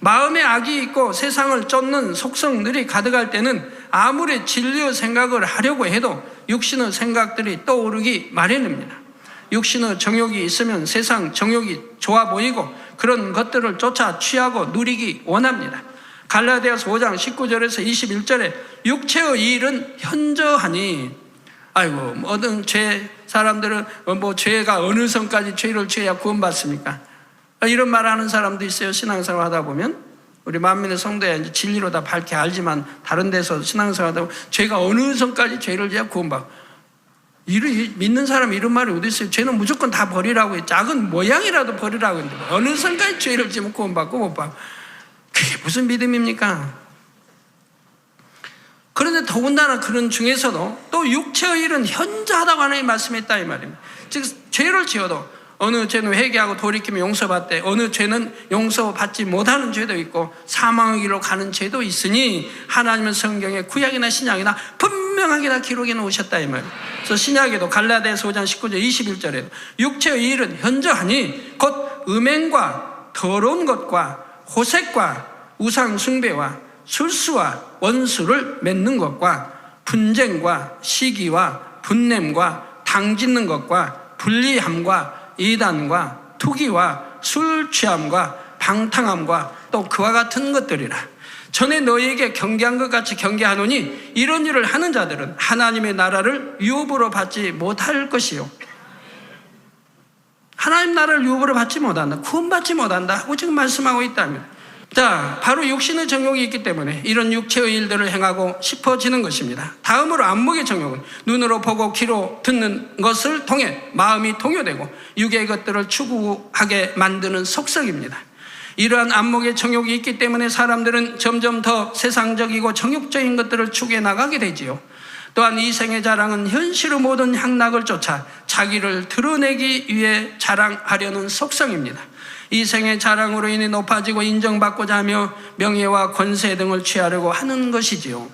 마음에 악이 있고 세상을 쫓는 속성들이 가득할 때는 아무리 진리의 생각을 하려고 해도 육신의 생각들이 떠오르기 마련입니다. 육신의 정욕이 있으면 세상 정욕이 좋아 보이고 그런 것들을 쫓아 취하고 누리기 원합니다. 갈라디아서 5장 19절에서 21절에 육체의 일은 현저하니, 아이고 모든 사람들은 죄가 어느 선까지 죄를 지어야 구원받습니까? 이런 말하는 사람도 있어요. 신앙생활 하다 보면 우리 만민의 성도야 이제 진리로 다 밝게 알지만 다른 데서 신앙생활 하다 보면 죄가 어느 선까지 죄를 지어야 구원받고, 믿는 사람이 이런 말이 어디 있어요? 죄는 무조건 다 버리라고 해. 작은 모양이라도 버리라고 했는데 어느 선까지 죄를 지으면 구원받고 못 받고, 그게 무슨 믿음입니까? 그런데 더군다나 그런 중에서도 또 육체의 일은 현저하다고 하나님 말씀했다 이 말입니다. 즉 죄를 지어도 어느 죄는 회개하고 돌이키면 용서받되 어느 죄는 용서받지 못하는 죄도 있고 사망의 길로 가는 죄도 있으니 하나님은 성경에 구약이나 신약이나 분명하게 다 기록해 놓으셨다 이 말이에요. 그래서 신약에도 갈라디아서 5장 19절 21절에도 육체의 일은 현저하니 곧 음행과 더러운 것과 호색과 우상 숭배와 술수와 원수를 맺는 것과 분쟁과 시기와 분냄과 당짓는 것과 불리함과 이단과 투기와 술 취함과 방탕함과 또 그와 같은 것들이라. 전에 너희에게 경계한 것 같이 경계하노니 이런 일을 하는 자들은 하나님의 나라를 유업으로 받지 못할 것이요. 하나님 나라를 유업으로 받지 못한다, 구원받지 못한다 하고 지금 말씀하고 있다면, 자, 바로 육신의 정욕이 있기 때문에 이런 육체의 일들을 행하고 싶어지는 것입니다. 다음으로 안목의 정욕은 눈으로 보고 귀로 듣는 것을 통해 마음이 동요되고 육의 것들을 추구하게 만드는 속성입니다. 이러한 안목의 정욕이 있기 때문에 사람들은 점점 더 세상적이고 정욕적인 것들을 추구해 나가게 되지요. 또한 이생의 자랑은 현실의 모든 향락을 쫓아 자기를 드러내기 위해 자랑하려는 속성입니다. 이생의 자랑으로 인해 높아지고 인정받고자 하며 명예와 권세 등을 취하려고 하는 것이지요.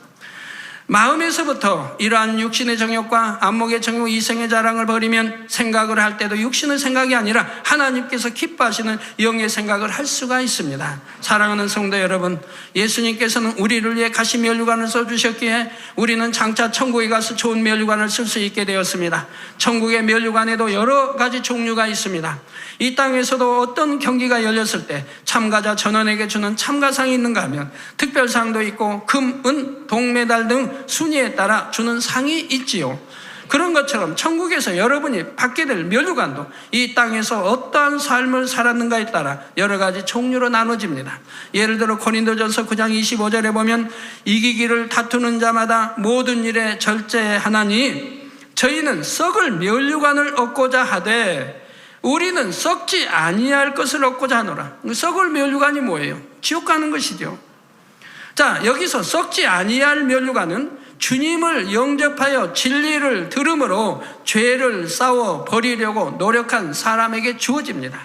마음에서부터 이러한 육신의 정욕과 안목의 정욕, 이생의 자랑을 버리면 생각을 할 때도 육신의 생각이 아니라 하나님께서 기뻐하시는 영의 생각을 할 수가 있습니다. 사랑하는 성도 여러분, 예수님께서는 우리를 위해 가시 면류관을 써주셨기에 우리는 장차 천국에 가서 좋은 면류관을 쓸 수 있게 되었습니다. 천국의 면류관에도 여러 가지 종류가 있습니다. 이 땅에서도 어떤 경기가 열렸을 때 참가자 전원에게 주는 참가상이 있는가 하면 특별상도 있고 금, 은, 동메달 등 순위에 따라 주는 상이 있지요. 그런 것처럼 천국에서 여러분이 받게 될 면류관도 이 땅에서 어떠한 삶을 살았는가에 따라 여러 가지 종류로 나눠집니다. 예를 들어 고린도전서 9장 25절에 보면 이기기를 다투는 자마다 모든 일에 절제하나니 저희는 썩을 면류관을 얻고자 하되 우리는 썩지 아니할 것을 얻고자 하노라. 썩을 면류관이 뭐예요? 지옥 가는 것이죠. 자, 여기서 썩지 아니할 면류관은 주님을 영접하여 진리를 들음으로 죄를 싸워 버리려고 노력한 사람에게 주어집니다.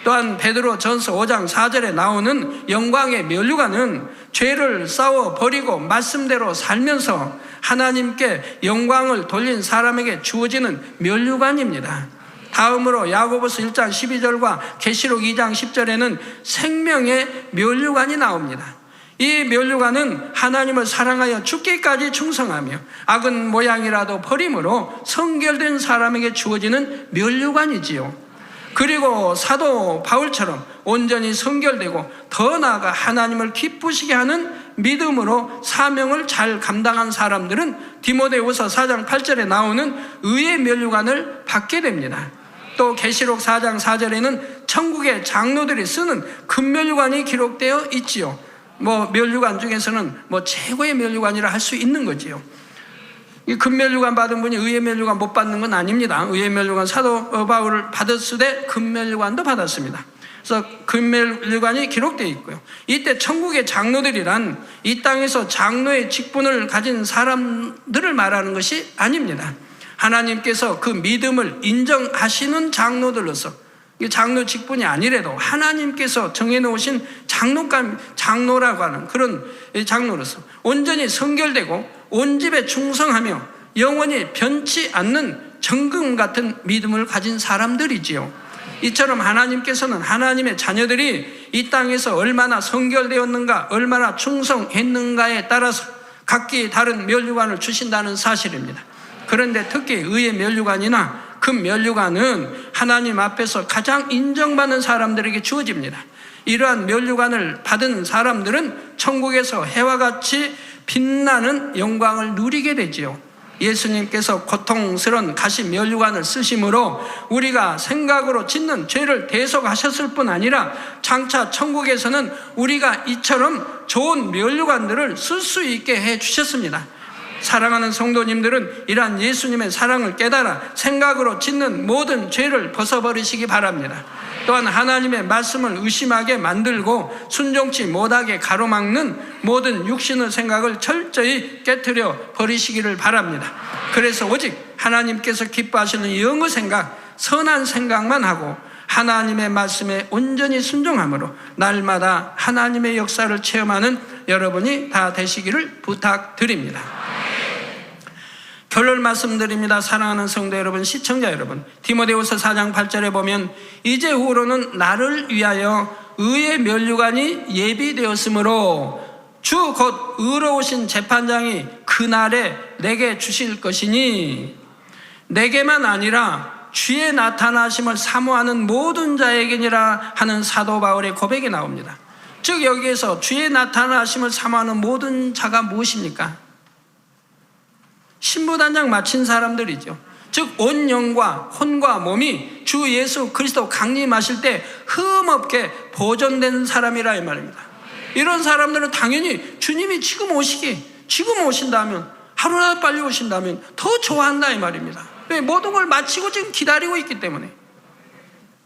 또한 베드로 전서 5장 4절에 나오는 영광의 면류관은 죄를 싸워 버리고 말씀대로 살면서 하나님께 영광을 돌린 사람에게 주어지는 면류관입니다. 다음으로 야고보서 1장 12절과 계시록 2장 10절에는 생명의 면류관이 나옵니다. 이 면류관은 하나님을 사랑하여 죽기까지 충성하며 악은 모양이라도 버림으로 성결된 사람에게 주어지는 면류관이지요. 그리고 사도 바울처럼 온전히 성결되고 더 나아가 하나님을 기쁘시게 하는 믿음으로 사명을 잘 감당한 사람들은 디모데후서 4장 8절에 나오는 의의 면류관을 받게 됩니다. 또 계시록 4장 4절에는 천국의 장로들이 쓰는 금면류관이 기록되어 있지요. 면류관 중에서는 최고의 면류관이라 할 수 있는 거지요. 이 금면류관 받은 분이 의의 면류관 못 받는 건 아닙니다. 의의 면류관 사도 바울을 받았을 때 금면류관도 받았습니다. 그래서 금면류관이 기록되어 있고요. 이때 천국의 장로들이란 이 땅에서 장로의 직분을 가진 사람들을 말하는 것이 아닙니다. 하나님께서 그 믿음을 인정하시는 장로들로서, 장로 직분이 아니래도 하나님께서 정해놓으신 장로라고 하는 그런 장로로서 온전히 성결되고 온 집에 충성하며 영원히 변치 않는 정금 같은 믿음을 가진 사람들이지요. 이처럼 하나님께서는 하나님의 자녀들이 이 땅에서 얼마나 성결되었는가, 얼마나 충성했는가에 따라서 각기 다른 면류관을 주신다는 사실입니다. 그런데 특히 의의 면류관이나 금면류관은 하나님 앞에서 가장 인정받는 사람들에게 주어집니다. 이러한 면류관을 받은 사람들은 천국에서 해와 같이 빛나는 영광을 누리게 되지요. 예수님께서 고통스러운 가시 면류관을 쓰심으로 우리가 생각으로 짓는 죄를 대속하셨을 뿐 아니라 장차 천국에서는 우리가 이처럼 좋은 면류관들을 쓸 수 있게 해주셨습니다. 사랑하는 성도님들은 이러한 예수님의 사랑을 깨달아 생각으로 짓는 모든 죄를 벗어버리시기 바랍니다. 또한 하나님의 말씀을 의심하게 만들고 순종치 못하게 가로막는 모든 육신의 생각을 철저히 깨트려 버리시기를 바랍니다. 그래서 오직 하나님께서 기뻐하시는 영의 생각, 선한 생각만 하고 하나님의 말씀에 온전히 순종함으로 날마다 하나님의 역사를 체험하는 여러분이 다 되시기를 부탁드립니다. 결론 말씀드립니다. 사랑하는 성도 여러분, 시청자 여러분, 디모데후서 4장 8절에 보면 이제 후로는 나를 위하여 의의 면류관이 예비되었으므로 주 곧 의로우신 재판장이 그날에 내게 주실 것이니 내게만 아니라 주의 나타나심을 사모하는 모든 자에게니라 하는 사도 바울의 고백이 나옵니다. 즉 여기에서 주의 나타나심을 사모하는 모든 자가 무엇입니까? 신부단장 마친 사람들이죠. 즉 온 영과 혼과 몸이 주 예수 그리스도 강림하실 때 흠없게 보존된 사람이라 이 말입니다. 이런 사람들은 당연히 주님이 지금 오신다면, 하루라도 빨리 오신다면 더 좋아한다 이 말입니다. 왜? 모든 걸 마치고 지금 기다리고 있기 때문에.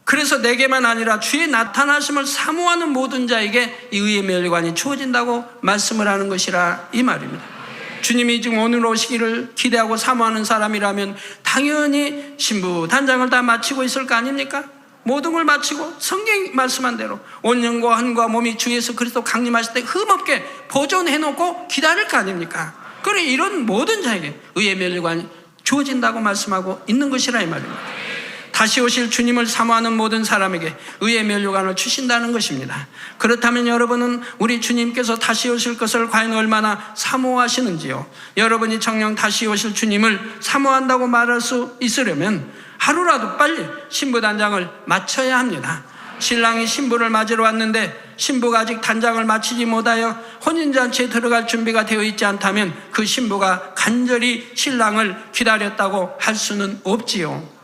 그래서 내게만 아니라 주의 나타나심을 사모하는 모든 자에게 이 의의 면류관이 주어진다고 말씀을 하는 것이라 이 말입니다. 주님이 지금 오늘 오시기를 기대하고 사모하는 사람이라면 당연히 신부 단장을 다 마치고 있을 거 아닙니까? 모든 걸 마치고 성경이 말씀한 대로 온 영과 혼과 몸이 주 예수 그리스도 강림하실 때 흠없게 보존해놓고 기다릴 거 아닙니까? 그래 이런 모든 자에게 의의 면류관이 주어진다고 말씀하고 있는 것이라 이 말입니다. 다시 오실 주님을 사모하는 모든 사람에게 의의 면류관을 주신다는 것입니다. 그렇다면 여러분은 우리 주님께서 다시 오실 것을 과연 얼마나 사모하시는지요? 여러분이 정녕 다시 오실 주님을 사모한다고 말할 수 있으려면 하루라도 빨리 신부 단장을 마쳐야 합니다. 신랑이 신부를 맞으러 왔는데 신부가 아직 단장을 마치지 못하여 혼인잔치에 들어갈 준비가 되어 있지 않다면 그 신부가 간절히 신랑을 기다렸다고 할 수는 없지요.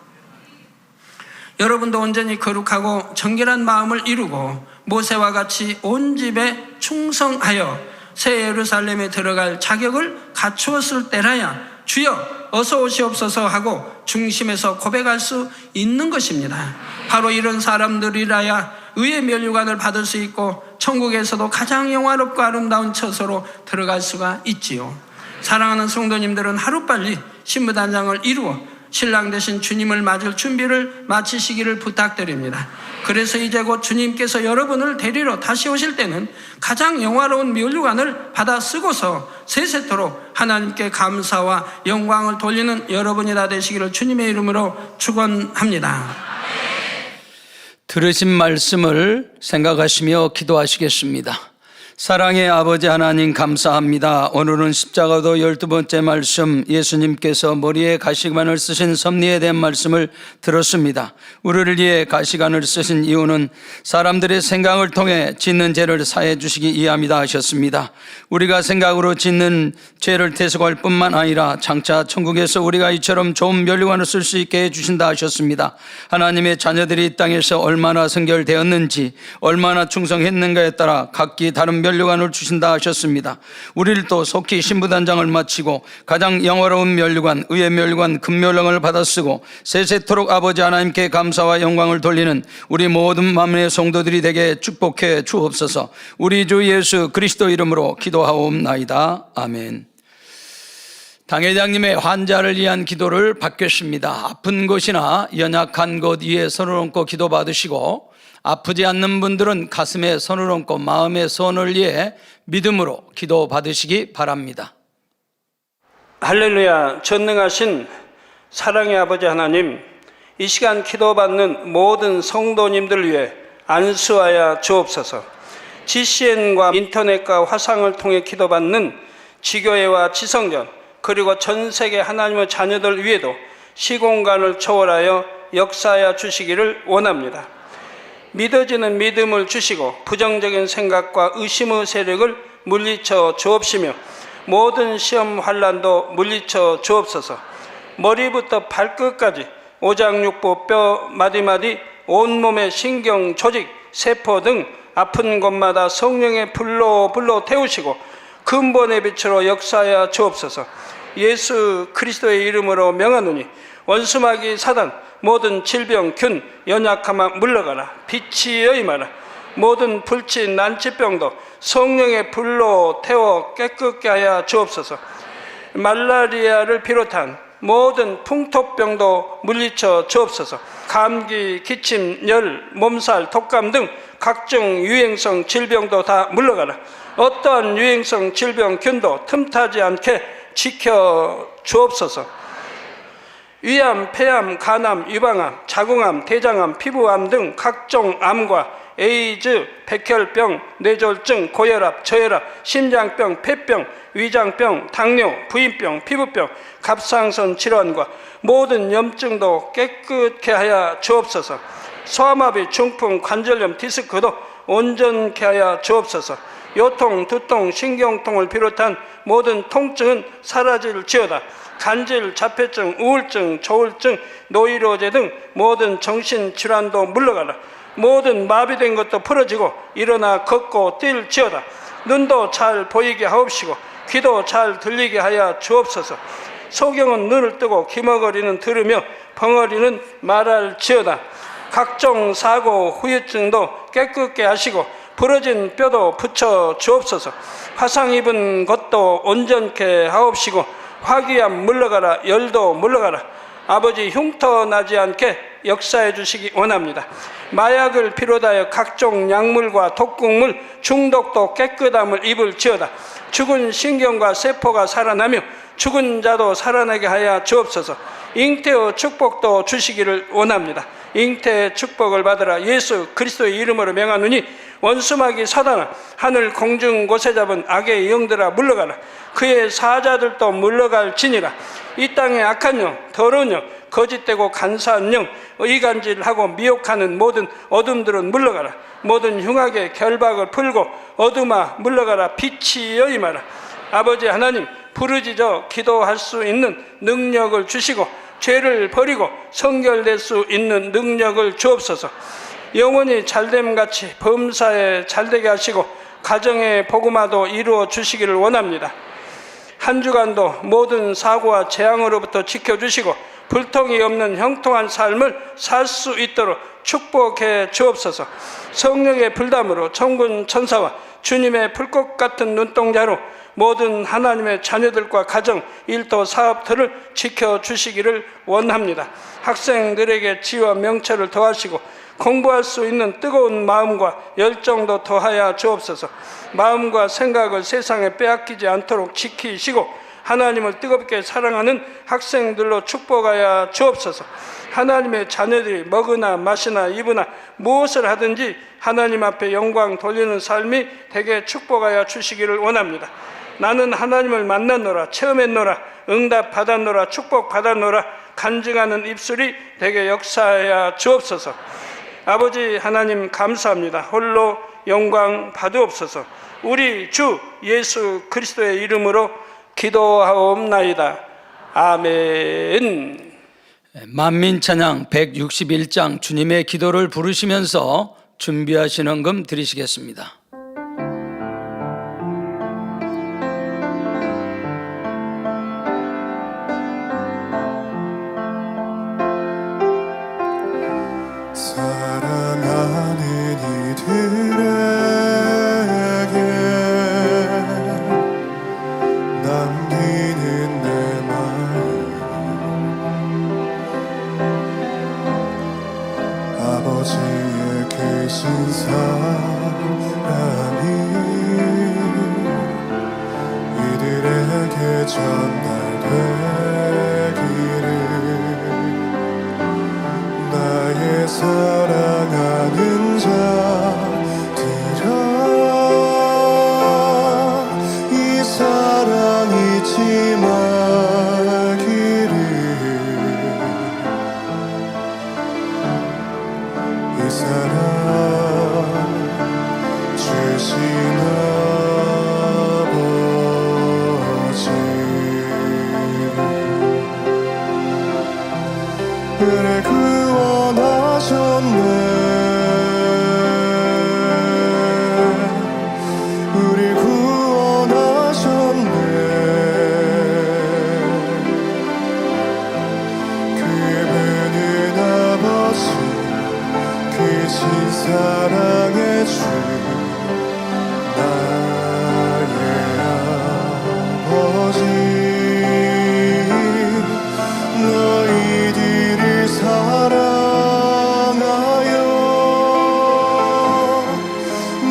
여러분도 온전히 거룩하고 정결한 마음을 이루고 모세와 같이 온 집에 충성하여 새 예루살렘에 들어갈 자격을 갖추었을 때라야 주여 어서 오시옵소서 하고 중심에서 고백할 수 있는 것입니다. 바로 이런 사람들이라야 의의 면류관을 받을 수 있고 천국에서도 가장 영화롭고 아름다운 처소로 들어갈 수가 있지요. 사랑하는 성도님들은 하루빨리 신부단장을 이루어 신랑 되신 주님을 맞을 준비를 마치시기를 부탁드립니다. 그래서 이제 곧 주님께서 여러분을 데리러 다시 오실 때는 가장 영화로운 면류관을 받아 쓰고서 세세토록 하나님께 감사와 영광을 돌리는 여러분이 다 되시기를 주님의 이름으로 축원합니다. 들으신 말씀을 생각하시며 기도하시겠습니다. 사랑의 아버지 하나님 감사합니다. 오늘은 십자가도 12번째 말씀, 예수님께서 머리에 가시관을 쓰신 섭리에 대한 말씀을 들었습니다. 우리를 위해 가시관을 쓰신 이유는 사람들의 생각을 통해 짓는 죄를 사해 주시기 이함이다 하셨습니다. 우리가 생각으로 짓는 죄를 대속할 뿐만 아니라 장차 천국에서 우리가 이처럼 좋은 면류관을 쓸 수 있게 해주신다 하셨습니다. 하나님의 자녀들이 이 땅에서 얼마나 성결되었는지, 얼마나 충성했는가에 따라 각기 다른 면류관을 주신다 하셨습니다. 우리를 또 속히 신부단장을 마치고 가장 영화로운 면류관, 의의 면류관, 금면류관을 받아 쓰고 세세토록 아버지 하나님께 감사와 영광을 돌리는 우리 모든 만민의 성도들이 되게 축복해 주옵소서. 우리 주 예수 그리스도 이름으로 기도하옵나이다. 아멘. 당회장님의 환자를 위한 기도를 받겠습니다. 아픈 곳이나 연약한 곳 위에 손을 얹고 기도 받으시고, 아프지 않는 분들은 가슴에 손을 얹고 마음의 소원을 위해 믿음으로 기도 받으시기 바랍니다. 할렐루야. 전능하신 사랑의 아버지 하나님, 이 시간 기도받는 모든 성도님들을 위해 안수하여 주옵소서. GCN과 인터넷과 화상을 통해 기도받는 지교회와 지성전, 그리고 전 세계 하나님의 자녀들 위에도 시공간을 초월하여 역사하여 주시기를 원합니다. 믿어지는 믿음을 주시고 부정적인 생각과 의심의 세력을 물리쳐 주옵시며 모든 시험 환난도 물리쳐 주옵소서. 머리부터 발끝까지 오장육부 뼈 마디마디 온몸의 신경 조직 세포 등 아픈 곳마다 성령의 불로 태우시고 근본의 빛으로 역사하여 주옵소서. 예수 그리스도의 이름으로 명하노니 원수마귀 사단 모든 질병 균 연약함아 물러가라. 빛이 임하라. 모든 불치 난치병도 성령의 불로 태워 깨끗게 하여 주옵소서. 말라리아를 비롯한 모든 풍토병도 물리쳐 주옵소서. 감기, 기침, 열, 몸살, 독감 등 각종 유행성 질병도 다 물러가라. 어떠한 유행성 질병 균도 틈타지 않게 지켜 주옵소서. 위암, 폐암, 간암, 유방암, 자궁암, 대장암, 피부암 등 각종 암과 에이즈, 백혈병, 뇌졸중, 고혈압, 저혈압, 심장병, 폐병, 위장병, 당뇨, 부인병, 피부병, 갑상선 질환과 모든 염증도 깨끗게 하여 주옵소서. 소아마비, 중풍, 관절염, 디스크도 온전케 하여 주옵소서. 요통, 두통, 신경통을 비롯한 모든 통증은 사라질지어다. 간질, 자폐증, 우울증, 조울증, 노이로제 등 모든 정신질환도 물러가라. 모든 마비된 것도 풀어지고 일어나 걷고 뛸지어다. 눈도 잘 보이게 하옵시고 귀도 잘 들리게 하여 주옵소서. 소경은 눈을 뜨고 기머거리는 들으며 벙어리는 말할지어다. 각종 사고, 후유증도 깨끗게 하시고 부러진 뼈도 붙여 주옵소서. 화상 입은 것도 온전케 하옵시고 화기암 물러가라. 열도 물러가라. 아버지 흉터 나지 않게 역사해 주시기 원합니다. 마약을 비롯하여 각종 약물과 독극물 중독도 깨끗함을 입을지어다. 죽은 신경과 세포가 살아나며 죽은 자도 살아나게 하여 주옵소서. 잉태의 축복도 주시기를 원합니다. 잉태의 축복을 받으라. 예수 그리스도의 이름으로 명하노니 원수마귀 사단아, 하늘 공중 곳에 잡은 악의 영들아 물러가라. 그의 사자들도 물러갈지니라. 이 땅의 악한 영, 더러운 영, 거짓되고 간사한 영, 의간질하고 미혹하는 모든 어둠들은 물러가라. 모든 흉악의 결박을 풀고 어둠아 물러가라. 빛이 임하라. 아버지 하나님, 부르짖어 기도할 수 있는 능력을 주시고 죄를 버리고 성결될 수 있는 능력을 주옵소서. 영원히 잘됨같이 범사에 잘되게 하시고 가정의 복음화도 이루어 주시기를 원합니다. 한 주간도 모든 사고와 재앙으로부터 지켜주시고 불통이 없는 형통한 삶을 살 수 있도록 축복해 주옵소서. 성령의 불담으로 천군 천사와 주님의 불꽃 같은 눈동자로 모든 하나님의 자녀들과 가정, 일터, 사업터를 지켜주시기를 원합니다. 학생들에게 지혜와 명철을 더하시고 공부할 수 있는 뜨거운 마음과 열정도 더하여 주옵소서. 마음과 생각을 세상에 빼앗기지 않도록 지키시고 하나님을 뜨겁게 사랑하는 학생들로 축복하여 주옵소서. 하나님의 자녀들이 먹으나 마시나 입으나 무엇을 하든지 하나님 앞에 영광 돌리는 삶이 되게 축복하여 주시기를 원합니다. 나는 하나님을 만났노라, 체험했노라, 응답 받았노라, 축복 받았노라 간증하는 입술이 되게 역사하여 주옵소서. 아버지 하나님 감사합니다. 홀로 영광 받으옵소서. 우리 주 예수 그리스도의 이름으로 기도하옵나이다. 아멘. 만민찬양 161장 주님의 기도를 부르시면서 준비하신 금 드리시겠습니다. 사랑하는 이들에게 남기는 내 마음 아버지의 계신 사랑이 이들에게 전달되기를 나의 사랑하는 자들아 이 사랑 잊지 말기를 이 사랑 주신 아버지 그래 구원하셨네 우리 구원하셨네 그분은 아버지 크신 사랑의 주 나의 아버지 너희들을 사랑하여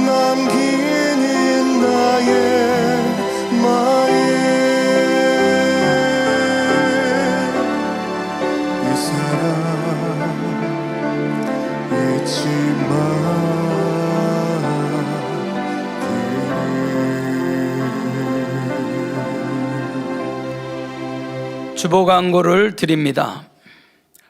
남기는 나의 마음 이 사랑 잊지 말기를 주보 광고를 드립니다.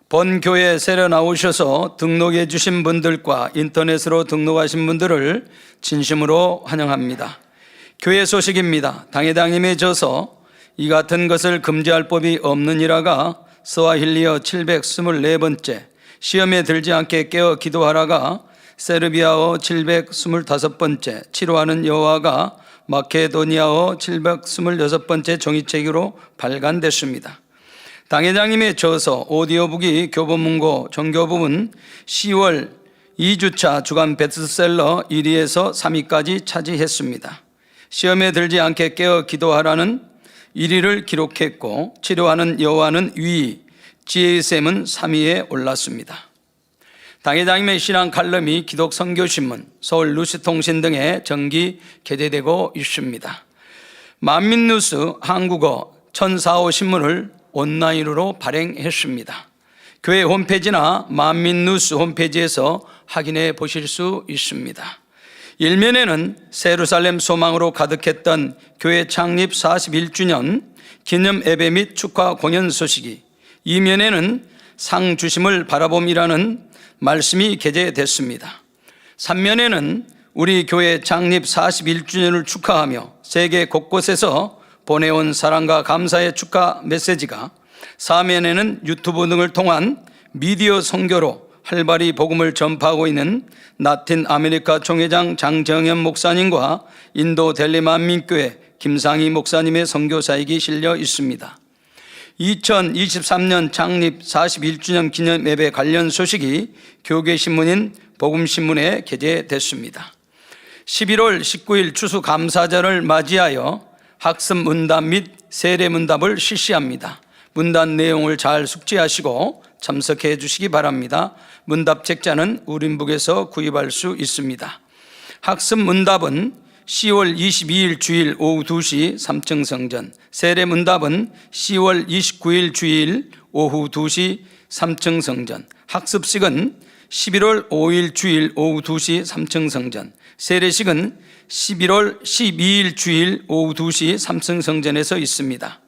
본교회 새로 나오셔서 등록해 주신 분들과 인터넷으로 등록하신 분들을 진심으로 환영합니다. 교회 소식입니다. 당회장님에 져서 이 같은 것을 금지할 법이 없느니라가 스와힐리어 724번째, 시험에 들지 않게 깨어 기도하라가 세르비아어 725번째, 치료하는 여호와가 마케도니아어 726번째 종이책으로 발간됐습니다. 당회장님에 져서 오디오북이 교보문고 종교부분 10월 2주차 주간 베스트셀러 1위에서 3위까지 차지했습니다. 시험에 들지 않게 깨어 기도하라는 1위를 기록했고 치료하는 여호와는 2위, 지혜의 샘은 3위에 올랐습니다. 당회장님의 신앙 칼럼이 기독선교신문, 서울 루시통신 등에 정기 게재되고 있습니다. 만민뉴스 한국어 1045신문을 온라인으로 발행했습니다. 교회 홈페이지나 만민뉴스 홈페이지에서 확인해 보실 수 있습니다. 일면에는 예루살렘 소망으로 가득했던 교회 창립 41주년 기념 예배 및 축하 공연 소식이, 이면에는 상 주심을 바라봄이라는 말씀이 게재됐습니다. 3면에는 우리 교회 창립 41주년을 축하하며 세계 곳곳에서 보내온 사랑과 감사의 축하 메시지가, 4면에는 유튜브 등을 통한 미디어 선교로 활발히 복음을 전파하고 있는 라틴 아메리카 총회장 장정현 목사님과 인도 델리 만민교회 김상희 목사님의 선교사역이 실려 있습니다. 2023년 창립 41주년 기념 예배 관련 소식이 교계신문인 복음신문에 게재됐습니다. 11월 19일 추수감사절을 맞이하여 학습 문답 및 세례 문답을 실시합니다. 문답 내용을 잘 숙지하시고 참석해 주시기 바랍니다. 문답 책자는 우린북에서 구입할 수 있습니다. 학습 문답은 10월 22일 주일 오후 2시 3층 성전, 세례 문답은 10월 29일 주일 오후 2시 3층 성전, 학습식은 11월 5일 주일 오후 2시 3층 성전, 세례식은 11월 12일 주일 오후 2시 3층 성전에서 있습니다.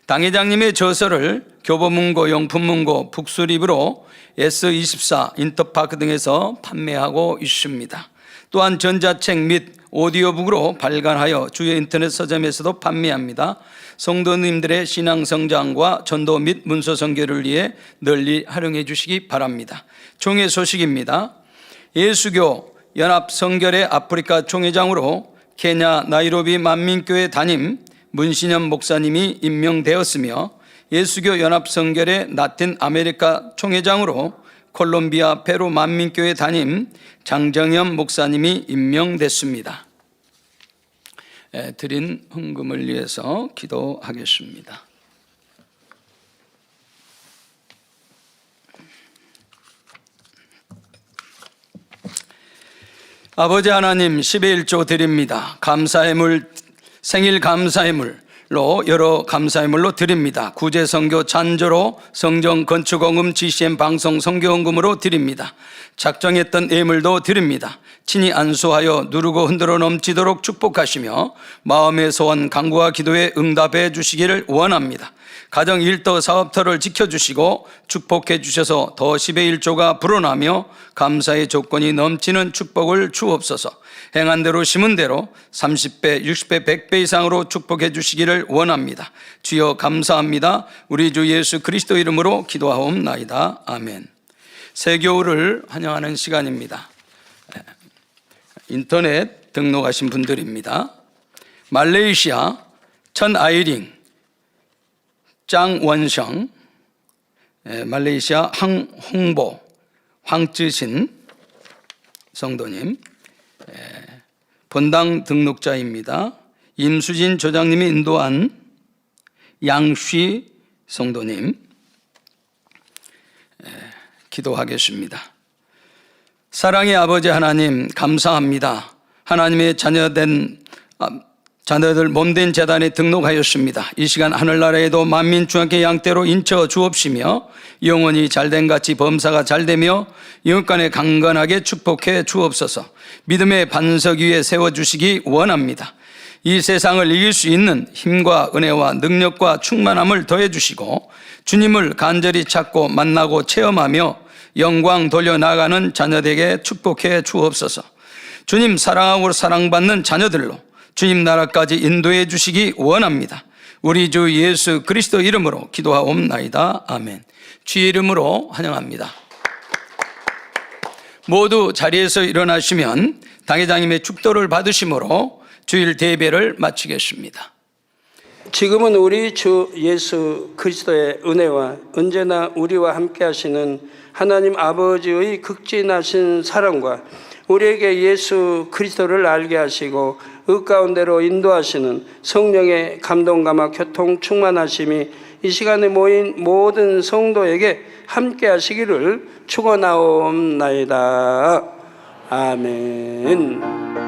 당회장님의 저서를 교보문고, 용품문고, 북수립으로 S24, 인터파크 등에서 판매하고 있습니다. 또한 전자책 및 오디오북으로 발간하여 주요 인터넷 서점에서도 판매합니다. 성도님들의 신앙 성장과 전도 및 문서 선교를 위해 널리 활용해 주시기 바랍니다. 총회 소식입니다. 예수교 연합 성결의 아프리카 총회장으로 케냐 나이로비 만민교회 담임 문신현 목사님이 임명되었으며, 예수교 연합 성결의 라틴 아메리카 총회장으로 콜롬비아 페루 만민교회 담임 장정현 목사님이 임명됐습니다. 드린 헌금을 위해서 기도하겠습니다. 아버지 하나님, 10의 1조 드립니다. 감사의물, 생일 감사의물로 여러 감사의물로 드립니다. 구제 선교 잔조로 성전 건축원금 GCN 방송 선교원금으로 드립니다. 작정했던 예물도 드립니다. 친히 안수하여 누르고 흔들어 넘치도록 축복하시며 마음의 소원 간구와 기도에 응답해 주시기를 원합니다. 가정 일터 사업터를 지켜주시고 축복해 주셔서 더 10의 1조가 불어나며 감사의 조건이 넘치는 축복을 주옵소서. 행한 대로 심은 대로 30배, 60배, 100배 이상으로 축복해 주시기를 원합니다. 주여 감사합니다. 우리 주 예수 그리스도 이름으로 기도하옵나이다. 아멘. 새 겨울을 환영하는 시간입니다. 인터넷 등록하신 분들입니다. 말레이시아 천아이링 짱원성, 말레이시아 황홍보 황쯔신 성도님, 본당 등록자입니다. 임수진 조장님이 인도한 양쉬 성도님, 기도하겠습니다. 사랑의 아버지 하나님, 감사합니다. 하나님의 자녀들 몸된 재단에 등록하였습니다. 이 시간 하늘나라에도 만민 중학교 양떼로 인쳐 주옵시며 영원히 잘된 같이 범사가 잘되며 영육간에 강건하게 축복해 주옵소서. 믿음의 반석 위에 세워주시기 원합니다. 이 세상을 이길 수 있는 힘과 은혜와 능력과 충만함을 더해 주시고 주님을 간절히 찾고 만나고 체험하며 영광 돌려나가는 자녀들에게 축복해 주옵소서. 주님 사랑하고 사랑받는 자녀들로 주님 나라까지 인도해 주시기 원합니다. 우리 주 예수 그리스도 이름으로 기도하옵나이다. 아멘. 주의 이름으로 환영합니다. 모두 자리에서 일어나시면 당회장님의 축도를 받으심으로 주일 대배를 마치겠습니다. 지금은 우리 주 예수 그리스도의 은혜와 언제나 우리와 함께 하시는 하나님 아버지의 극진하신 사랑과 우리에게 예수 그리스도를 알게 하시고 그 가운데로 인도하시는 성령의 감동감화 교통 충만하심이 이 시간에 모인 모든 성도에게 함께 하시기를 축원하옵나이다. 아멘.